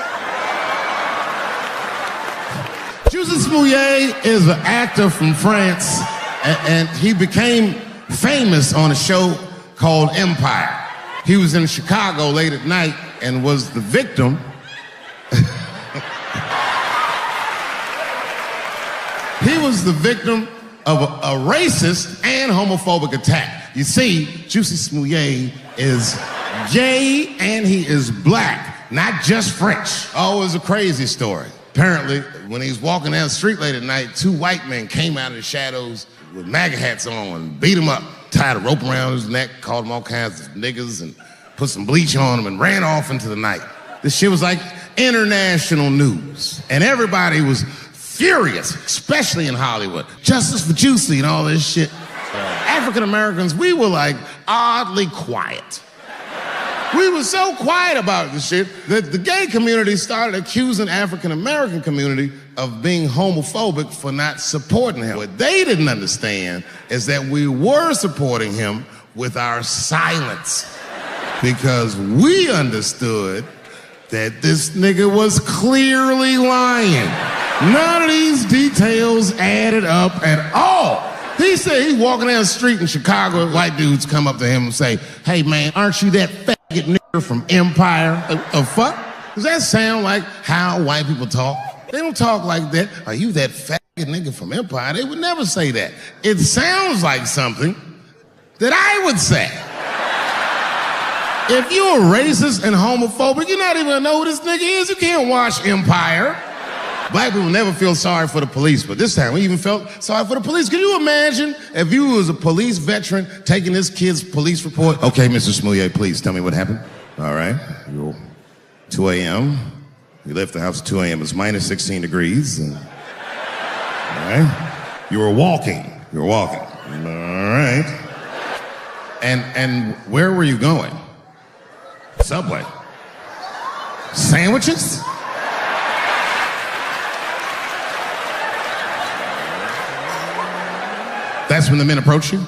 Jussi Smollett is an actor from France, and he became famous on a show called Empire. He was in Chicago late at night and was the victim. He was the victim of a racist and homophobic attack. You see, Jussi Smollett is gay and he is black, not just French. Oh, it was a crazy story. Apparently, when he was walking down the street late at night, two white men came out of the shadows with MAGA hats on and beat him up, tied a rope around his neck, called him all kinds of niggas, and put some bleach on him and ran off into the night. This shit was like international news. And everybody was furious, especially in Hollywood. Justice for Jussi and all this shit. African Americans, we were like oddly quiet. We were so quiet about this shit that the gay community started accusing African American community of being homophobic for not supporting him. What they didn't understand is that we were supporting him with our silence because we understood that this nigga was clearly lying. None of these details added up at all. He said he's walking down the street in Chicago, white dudes come up to him and say, "Hey man, aren't you that faggot nigga from Empire?" The fuck? Does that sound like how white people talk? They don't talk like that. "Are you that faggot nigga from Empire?" They would never say that. It sounds like something that I would say. If you're racist and homophobic, you're not even gonna know who this nigga is. You can't watch Empire. Black people never feel sorry for the police, but this time we even felt sorry for the police. Can you imagine if you was a police veteran taking this kid's police report? "Okay, Mr. Smollett, please tell me what happened." "All right, 2 a.m. You left the house at 2 a.m. It's minus 16 degrees. All right. You were walking. All right. And where were you going?" "Subway." "Sandwiches?" That's when the men approached you?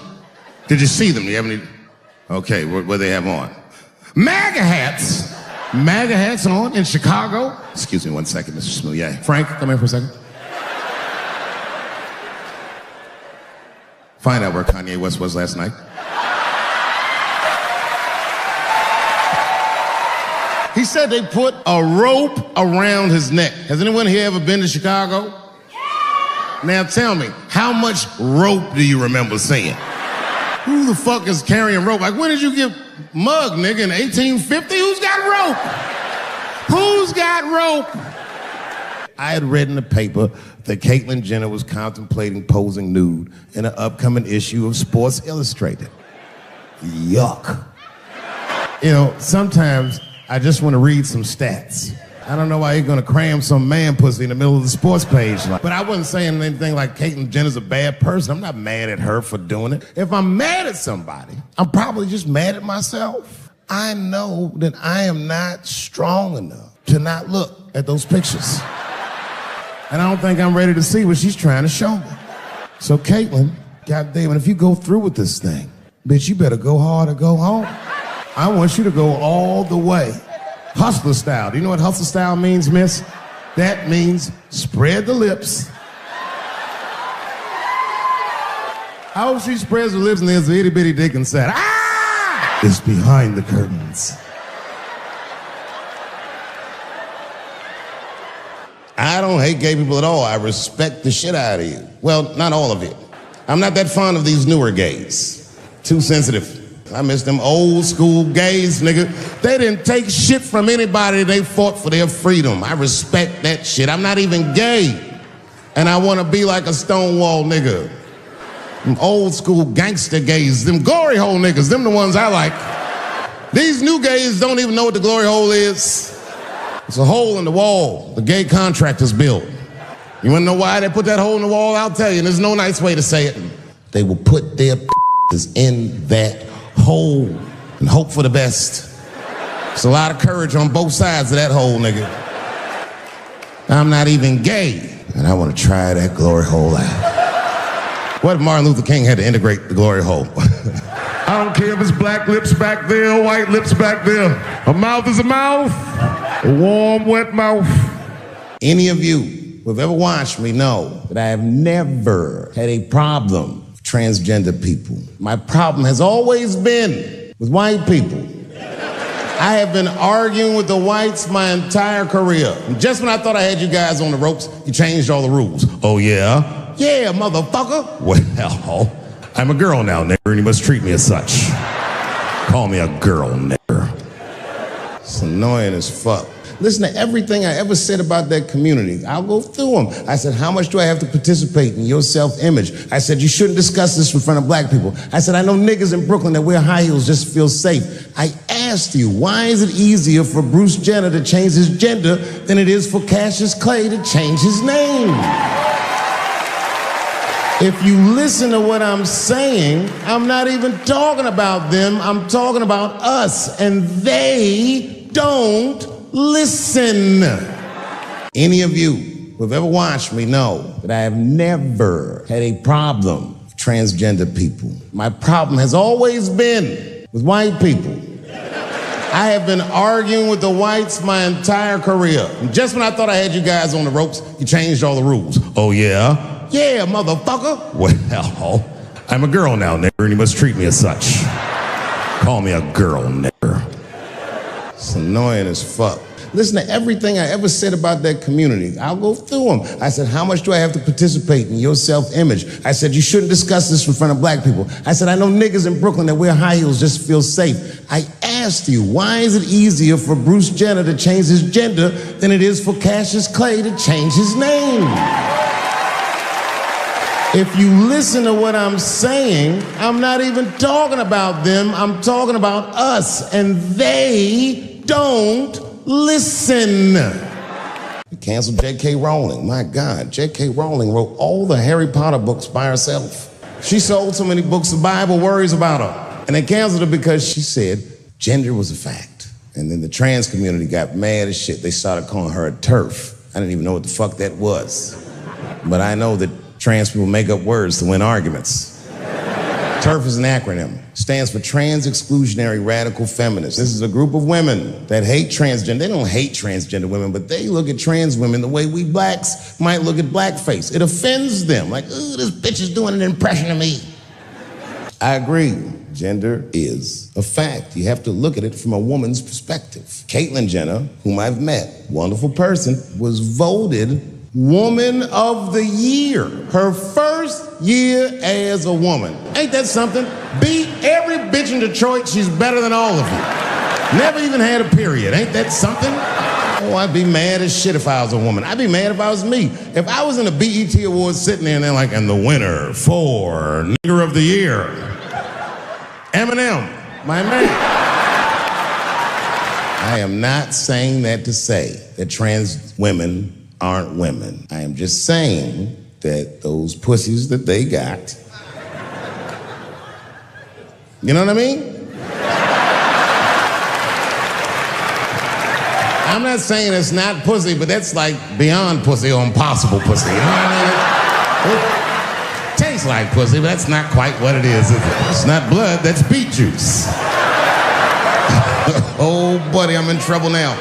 Did you see them? Do you have any? Okay, what they have on? MAGA hats. MAGA hats on in Chicago. Excuse me one second, Mr. Smollett. Frank, come here for a second. Find out where Kanye West was last night. He said they put a rope around his neck. Has anyone here ever been to Chicago? Now tell me, how much rope do you remember seeing? Who the fuck is carrying rope? Like, when did you get mugged, nigga, in 1850? Who's got rope? Who's got rope? I had read in the paper that Caitlyn Jenner was contemplating posing nude in an upcoming issue of Sports Illustrated. Yuck. You know, sometimes I just want to read some stats. I don't know why you're gonna cram some man pussy in the middle of the sports page. But I wasn't saying anything like Caitlyn Jenner's a bad person. I'm not mad at her for doing it. If I'm mad at somebody, I'm probably just mad at myself. I know that I am not strong enough to not look at those pictures. And I don't think I'm ready to see what she's trying to show me. So Caitlyn, goddamn it, if you go through with this thing, bitch, you better go hard or go home. I want you to go all the way. Hustler style. Do you know what hustler style means, miss? That means spread the lips. I hope she spreads her lips and there's an itty bitty dick and said, "Ah!" It's behind the curtains. I don't hate gay people at all. I respect the shit out of you. Well, not all of you. I'm not that fond of these newer gays. Too sensitive. I miss them old school gays, nigga. They didn't take shit from anybody. They fought for their freedom. I respect that shit. I'm not even gay. And I want to be like a Stonewall nigga. Them old school gangster gays, them glory hole niggas, them the ones I like. These new gays don't even know what the glory hole is. It's a hole in the wall the gay contractors built. You want to know why they put that hole in the wall? I'll tell you, and there's no nice way to say it. They will put their in that hole and hope for the best. It's a lot of courage on both sides of that hole, nigga. I'm not even gay, and I want to try that glory hole out. What if Martin Luther King had to integrate the glory hole? I don't care if it's black lips back there, white lips back there. A mouth is a mouth, a warm, wet mouth. Any of you who have ever watched me know that I have never had a problem with transgender people. My problem has always been with white people. I have been arguing with the whites my entire career. And just when I thought I had you guys on the ropes, you changed all the rules. Oh, yeah? Yeah, motherfucker. Well, I'm a girl now, nigger, and you must treat me as such. Call me a girl, nigger. It's annoying as fuck. Listen to everything I ever said about that community. I'll go through them. I said, how much do I have to participate in your self-image? I said, you shouldn't discuss this in front of black people. I said, I know niggas in Brooklyn that wear high heels just to feel safe. I asked you, why is it easier for Bruce Jenner to change his gender than it is for Cassius Clay to change his name? If you listen to what I'm saying, I'm not even talking about them, I'm talking about us, and they don't listen. Any of you who have ever watched me know that I have never had a problem with transgender people. My problem has always been with white people. I have been arguing with the whites my entire career. And just when I thought I had you guys on the ropes, you changed all the rules. Oh, yeah? Yeah, motherfucker. Well, I'm a girl now, nigger, and you must treat me as such. Call me a girl, nigger. It's annoying as fuck. Listen to everything I ever said about that community. I'll go through them. I said, how much do I have to participate in your self-image? I said, you shouldn't discuss this in front of black people. I said, I know niggas in Brooklyn that wear high heels just to feel safe. I asked you, why is it easier for Bruce Jenner to change his gender than it is for Cassius Clay to change his name? If you listen to what I'm saying, I'm not even talking about them, I'm talking about us, and they don't listen. You canceled J.K. Rowling. My God, J.K. Rowling wrote all the Harry Potter books by herself. She sold so many books, the Bible worries about her. And they canceled her because she said gender was a fact. And then the trans community got mad as shit. They started calling her a TERF. I didn't even know what the fuck that was. But I know that trans people make up words to win arguments. TERF is an acronym. Stands for Trans Exclusionary Radical Feminists. This is a group of women that hate transgender. They don't hate transgender women, but they look at trans women the way we blacks might look at blackface. It offends them. Like, ooh, this bitch is doing an impression of me. I agree. Gender is a fact. You have to look at it from a woman's perspective. Caitlyn Jenner, whom I've met, wonderful person, was voted Woman of the Year. Her first year as a woman. Ain't that something? Beat every bitch in Detroit. She's better than all of you. Never even had a period. Ain't that something? Oh, I'd be mad as shit if I was a woman. I'd be mad if I was me. If I was in a BET Awards sitting there and they're like, and the winner for Nigger of the Year, Eminem, my man. I am not saying that to say that trans women aren't women. I am just saying that those pussies that they got, you know what I mean? I'm not saying it's not pussy, but that's like beyond pussy or impossible pussy, you know what I mean? It tastes like pussy, but that's not quite what it is it? It's not blood, that's beet juice. Oh, buddy, I'm in trouble now.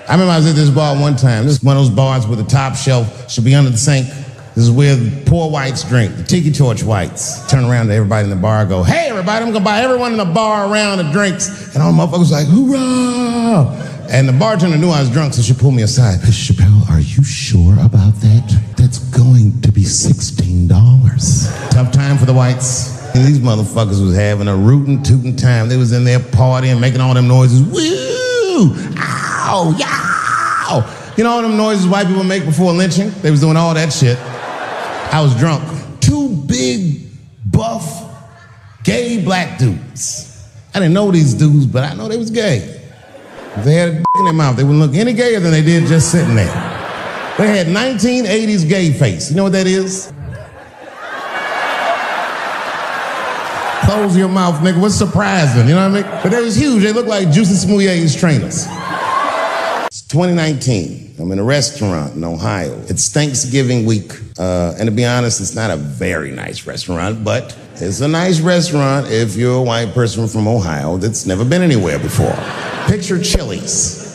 I remember I was at this bar one time. This is one of those bars where the top shelf should be under the sink. This is where the poor whites drink, the tiki torch whites. Turn around to everybody in the bar and go, hey, everybody, I'm gonna buy everyone in the bar around the drinks. And all the motherfuckers was like, hoorah! And the bartender knew I was drunk, so she pulled me aside. Mr. Chappelle, are you sure about that? That's going to be $16. Tough time for the whites. And these motherfuckers was having a rootin' tootin' time. They was in there partying, making all them noises. Woo! Ow! Yow! You know all them noises white people make before lynching? They was doing all that shit. I was drunk. Two big, buff, gay black dudes. I didn't know these dudes, but I know they was gay. If they had a dick in their mouth, they wouldn't look any gayer than they did just sitting there. They had 1980s gay face. You know what that is? Close your mouth, nigga. What's surprising? You know what I mean? But they was huge. They looked like Juicy Smouillet's trainers. It's 2019. I'm in a restaurant in Ohio. It's Thanksgiving week. And to be honest, it's not a very nice restaurant, but it's a nice restaurant if you're a white person from Ohio that's never been anywhere before. Picture Chili's.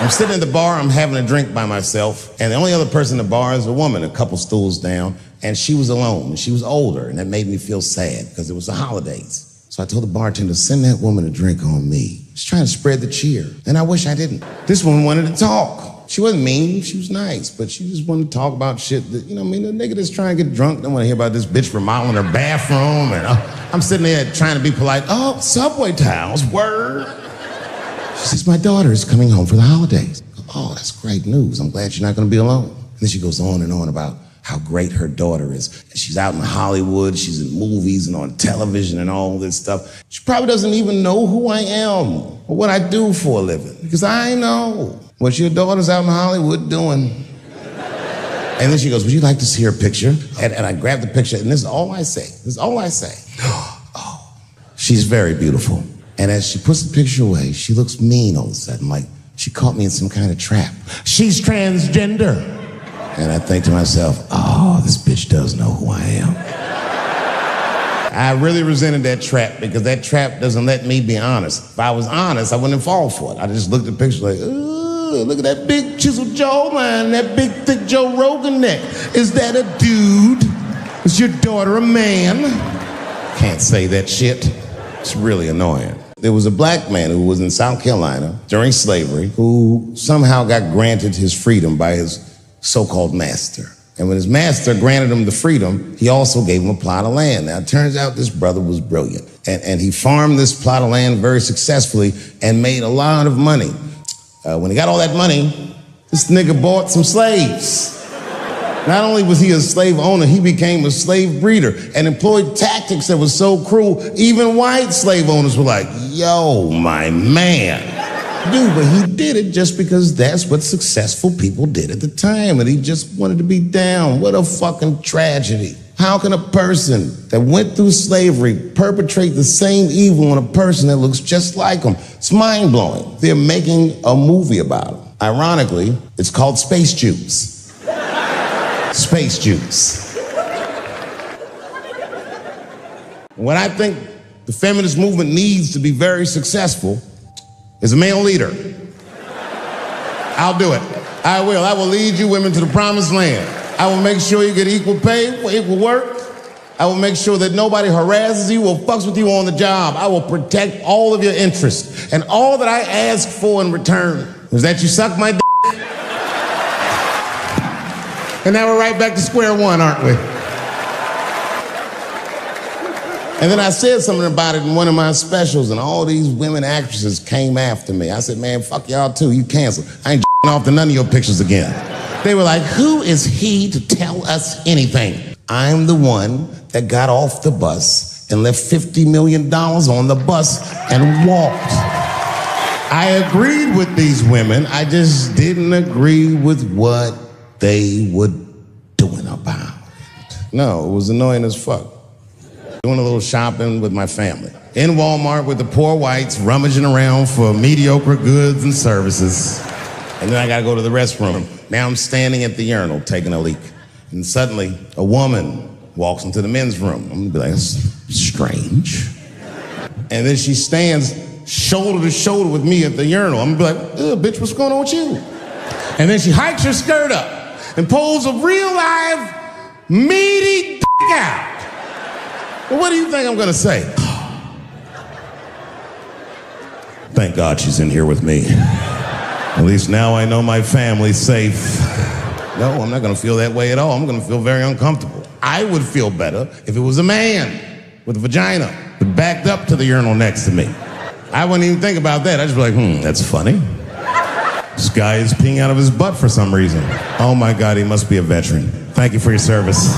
I'm sitting at the bar, I'm having a drink by myself, and the only other person in the bar is a woman, a couple stools down, and she was alone, and she was older, and that made me feel sad because it was the holidays. So I told the bartender, send that woman a drink on me. She's trying to spread the cheer, and I wish I didn't. This woman wanted to talk. She wasn't mean, she was nice, but she just wanted to talk about shit that, you know what I mean, the nigga that's trying to get drunk don't want to hear about this bitch remodeling her bathroom, and I'm sitting there trying to be polite. Oh, subway towels, word. She says, my daughter is coming home for the holidays. Oh, that's great news. I'm glad you're not going to be alone. And then she goes on and on about how great her daughter is. And she's out in Hollywood, she's in movies and on television and all this stuff. She probably doesn't even know who I am or what I do for a living. Because I know what your daughter's out in Hollywood doing. And then she goes, would you like to see her picture? And I grab the picture, and this is all I say. This is all I say. Oh, she's very beautiful. And as she puts the picture away, she looks mean all of a sudden, like she caught me in some kind of trap. She's transgender. And I think to myself, oh, this bitch does know who I am. I really resented that trap because that trap doesn't let me be honest. If I was honest, I wouldn't fall for it. I just looked at the picture like, ooh, look at that big chiseled jawline, that big thick Joe Rogan neck. Is that a dude? Is your daughter a man? Can't say that shit. It's really annoying. There was a black man who was in South Carolina during slavery who somehow got granted his freedom by his so-called master. And when his master granted him the freedom, he also gave him a plot of land. Now, it turns out this brother was brilliant. And he farmed this plot of land very successfully and made a lot of money. When he got all that money, this nigga bought some slaves. Not only was he a slave owner, he became a slave breeder and employed tactics that were so cruel, even white slave owners were like, yo, my man. Dude, but he did it just because that's what successful people did at the time, and he just wanted to be down. What a fucking tragedy. How can a person that went through slavery perpetrate the same evil on a person that looks just like him? It's mind-blowing. They're making a movie about him. Ironically, it's called Space Juice. Space Juice. What I think the feminist movement needs to be very successful is a male leader. I'll do it. I will. I will lead you women to the promised land. I will make sure you get equal pay for equal work. I will make sure that nobody harasses you or fucks with you on the job. I will protect all of your interests. And all that I ask for in return is that you suck my dick. And now we're right back to square one, aren't we? And then I said something about it in one of my specials, and all these women actresses came after me. I said, man, fuck y'all too, you canceled. I ain't off to none of your pictures again. They were like, who is he to tell us anything? I'm the one that got off the bus and left $50 million on the bus and walked. I agreed with these women, I just didn't agree with what they were doing about it. No, it was annoying as fuck. Doing a little shopping with my family. In Walmart with the poor whites rummaging around for mediocre goods and services. And then I gotta go to the restroom. Now I'm standing at the urinal taking a leak. And suddenly a woman walks into the men's room. I'm gonna be like, that's strange. And then she stands shoulder to shoulder with me at the urinal. I'm gonna be like, ugh, bitch, what's going on with you? And then she hikes her skirt up and pulls a real live meaty dick out. Well, what do you think I'm gonna say? Thank God she's in here with me. At least now I know my family's safe. No, I'm not gonna feel that way at all. I'm gonna feel very uncomfortable. I would feel better if it was a man with a vagina that backed up to the urinal next to me. I wouldn't even think about that. I'd just be like, that's funny. This guy is peeing out of his butt for some reason. Oh my God, he must be a veteran. Thank you for your service.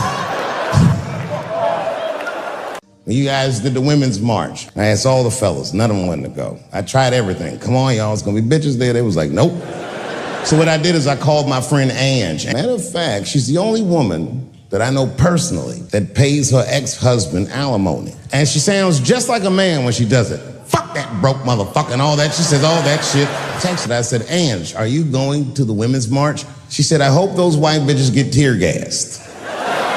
When you guys did the Women's March, I asked all the fellas, none of them wanted to go. I tried everything. Come on, y'all, it's gonna be bitches there. They was like, nope. So what I did is I called my friend Ange. Matter of fact, she's the only woman that I know personally that pays her ex-husband alimony. And she sounds just like a man when she does it. Fuck that broke motherfucker and all that. She says all that shit. I texted her, I said, Ange, are you going to the Women's March? She said, I hope those white bitches get tear gassed.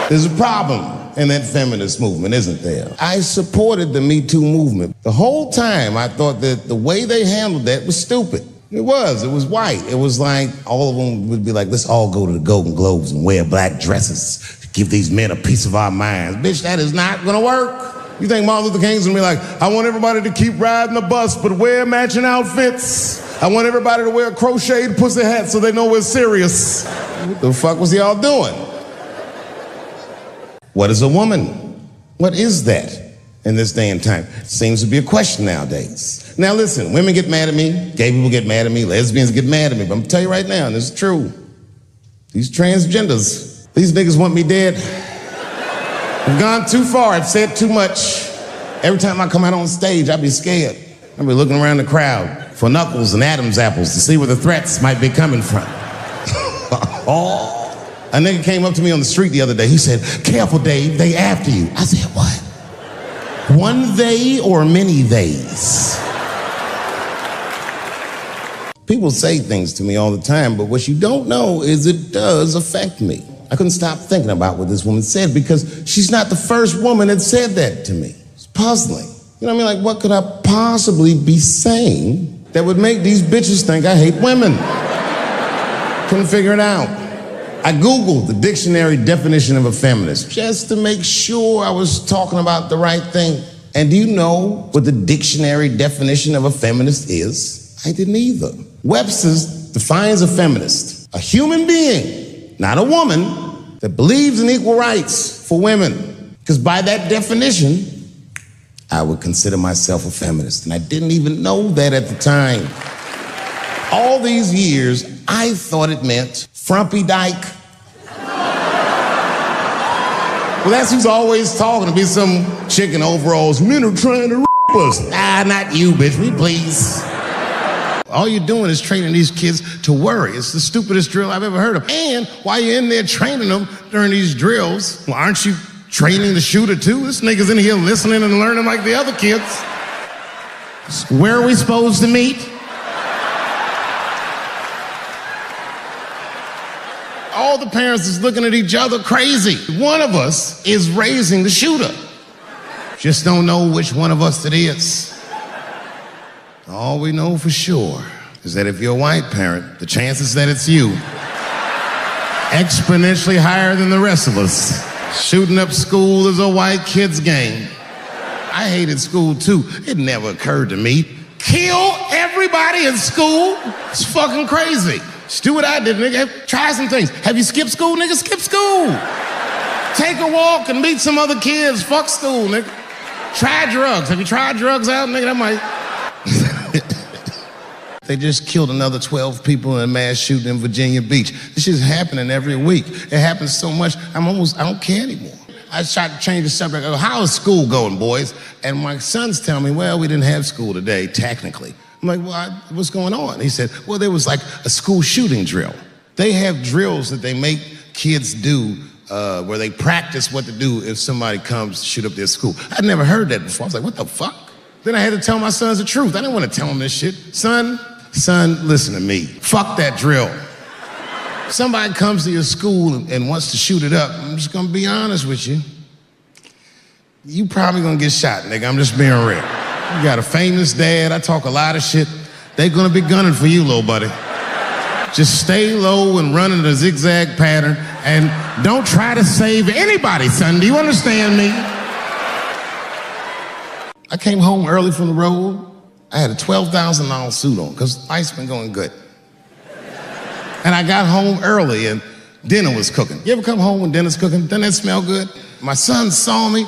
There's a problem in that feminist movement, isn't there? I supported the Me Too movement. The whole time I thought that the way they handled that was stupid. It was white. It was like all of them would be like, let's all go to the Golden Globes and wear black dresses to give these men a piece of our minds. Bitch, that is not gonna work. You think Martin Luther King's gonna be like, I want everybody to keep riding the bus but wear matching outfits. I want everybody to wear crocheted pussy hats so they know we're serious. What the fuck was y'all doing? What is a woman? What is that in this day and time? It seems to be a question nowadays. Now listen, women get mad at me, gay people get mad at me, lesbians get mad at me, but I'm gonna tell you right now, and this is true, these transgenders, these niggas want me dead. I've gone too far, I've said too much. Every time I come out on stage, I be scared. I be looking around the crowd for knuckles and Adam's apples to see where the threats might be coming from. A nigga came up to me on the street the other day. He said, careful, Dave, they after you. I said, what? One they or many theys? People say things to me all the time, but what you don't know is it does affect me. I couldn't stop thinking about what this woman said because she's not the first woman that said that to me. It's puzzling. You know what I mean? Like, what could I possibly be saying that would make these bitches think I hate women? Couldn't figure it out. I Googled the dictionary definition of a feminist just to make sure I was talking about the right thing. And do you know what the dictionary definition of a feminist is? I didn't either. Webster's defines a feminist, a human being, not a woman, that believes in equal rights for women. Because by that definition, I would consider myself a feminist. And I didn't even know that at the time. All these years, I thought it meant frumpy dyke. Well, that's who's always talking, to be some chick in overalls. Men are trying to rape us. Ah, not you, bitch, me please. All you're doing is training these kids to worry. It's the stupidest drill I've ever heard of. And while you're in there training them during these drills, well, aren't you training the shooter too? This nigga's in here listening and learning like the other kids. Where are we supposed to meet? All the parents is looking at each other crazy. One of us is raising the shooter. Just don't know which one of us it is. All we know for sure is that if you're a white parent, the chances that it's you exponentially higher than the rest of us. Shooting up school is a white kid's game. I hated school too. It never occurred to me. Kill everybody in school? It's fucking crazy. Just do what I did, nigga. Try some things. Have you skipped school, nigga? Skip school. Take a walk and meet some other kids. Fuck school, nigga. Try drugs. Have you tried drugs out, nigga? That might... They just killed another 12 people in a mass shooting in Virginia Beach. This shit's happening every week. It happens so much, I don't care anymore. I tried to change the subject. I go, how is school going, boys? And my sons tell me, well, we didn't have school today, technically. I'm like, well, what's going on? He said, well, there was like a school shooting drill. They have drills that they make kids do where they practice what to do if somebody comes to shoot up their school. I'd never heard that before. I was like, what the fuck? Then I had to tell my sons the truth. I didn't want to tell them this shit. Son, listen to me. Fuck that drill. If somebody comes to your school and wants to shoot it up, I'm just gonna be honest with you. You probably gonna get shot, nigga. I'm just being real. You got a famous dad. I talk a lot of shit. They gonna be gunning for you, little buddy. Just stay low and run in a zigzag pattern and don't try to save anybody, son. Do you understand me? I came home early from the road. I had a $12,000 suit on because life's been going good. And I got home early and dinner was cooking. You ever come home when dinner's cooking? Doesn't that smell good? My son saw me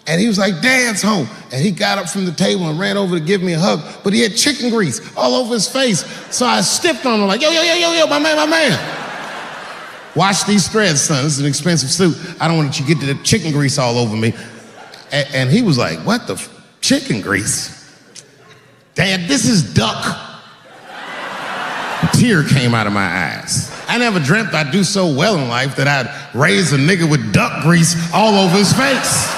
and he was like, Dad's home. And he got up from the table and ran over to give me a hug, but he had chicken grease all over his face. So I stiffed on him like, yo, my man. Wash these threads, son. This is an expensive suit. I don't want you to get the chicken grease all over me. And he was like, what the chicken grease? Dad, this is duck. A tear came out of my eyes. I never dreamt I'd do so well in life that I'd raise a nigga with duck grease all over his face.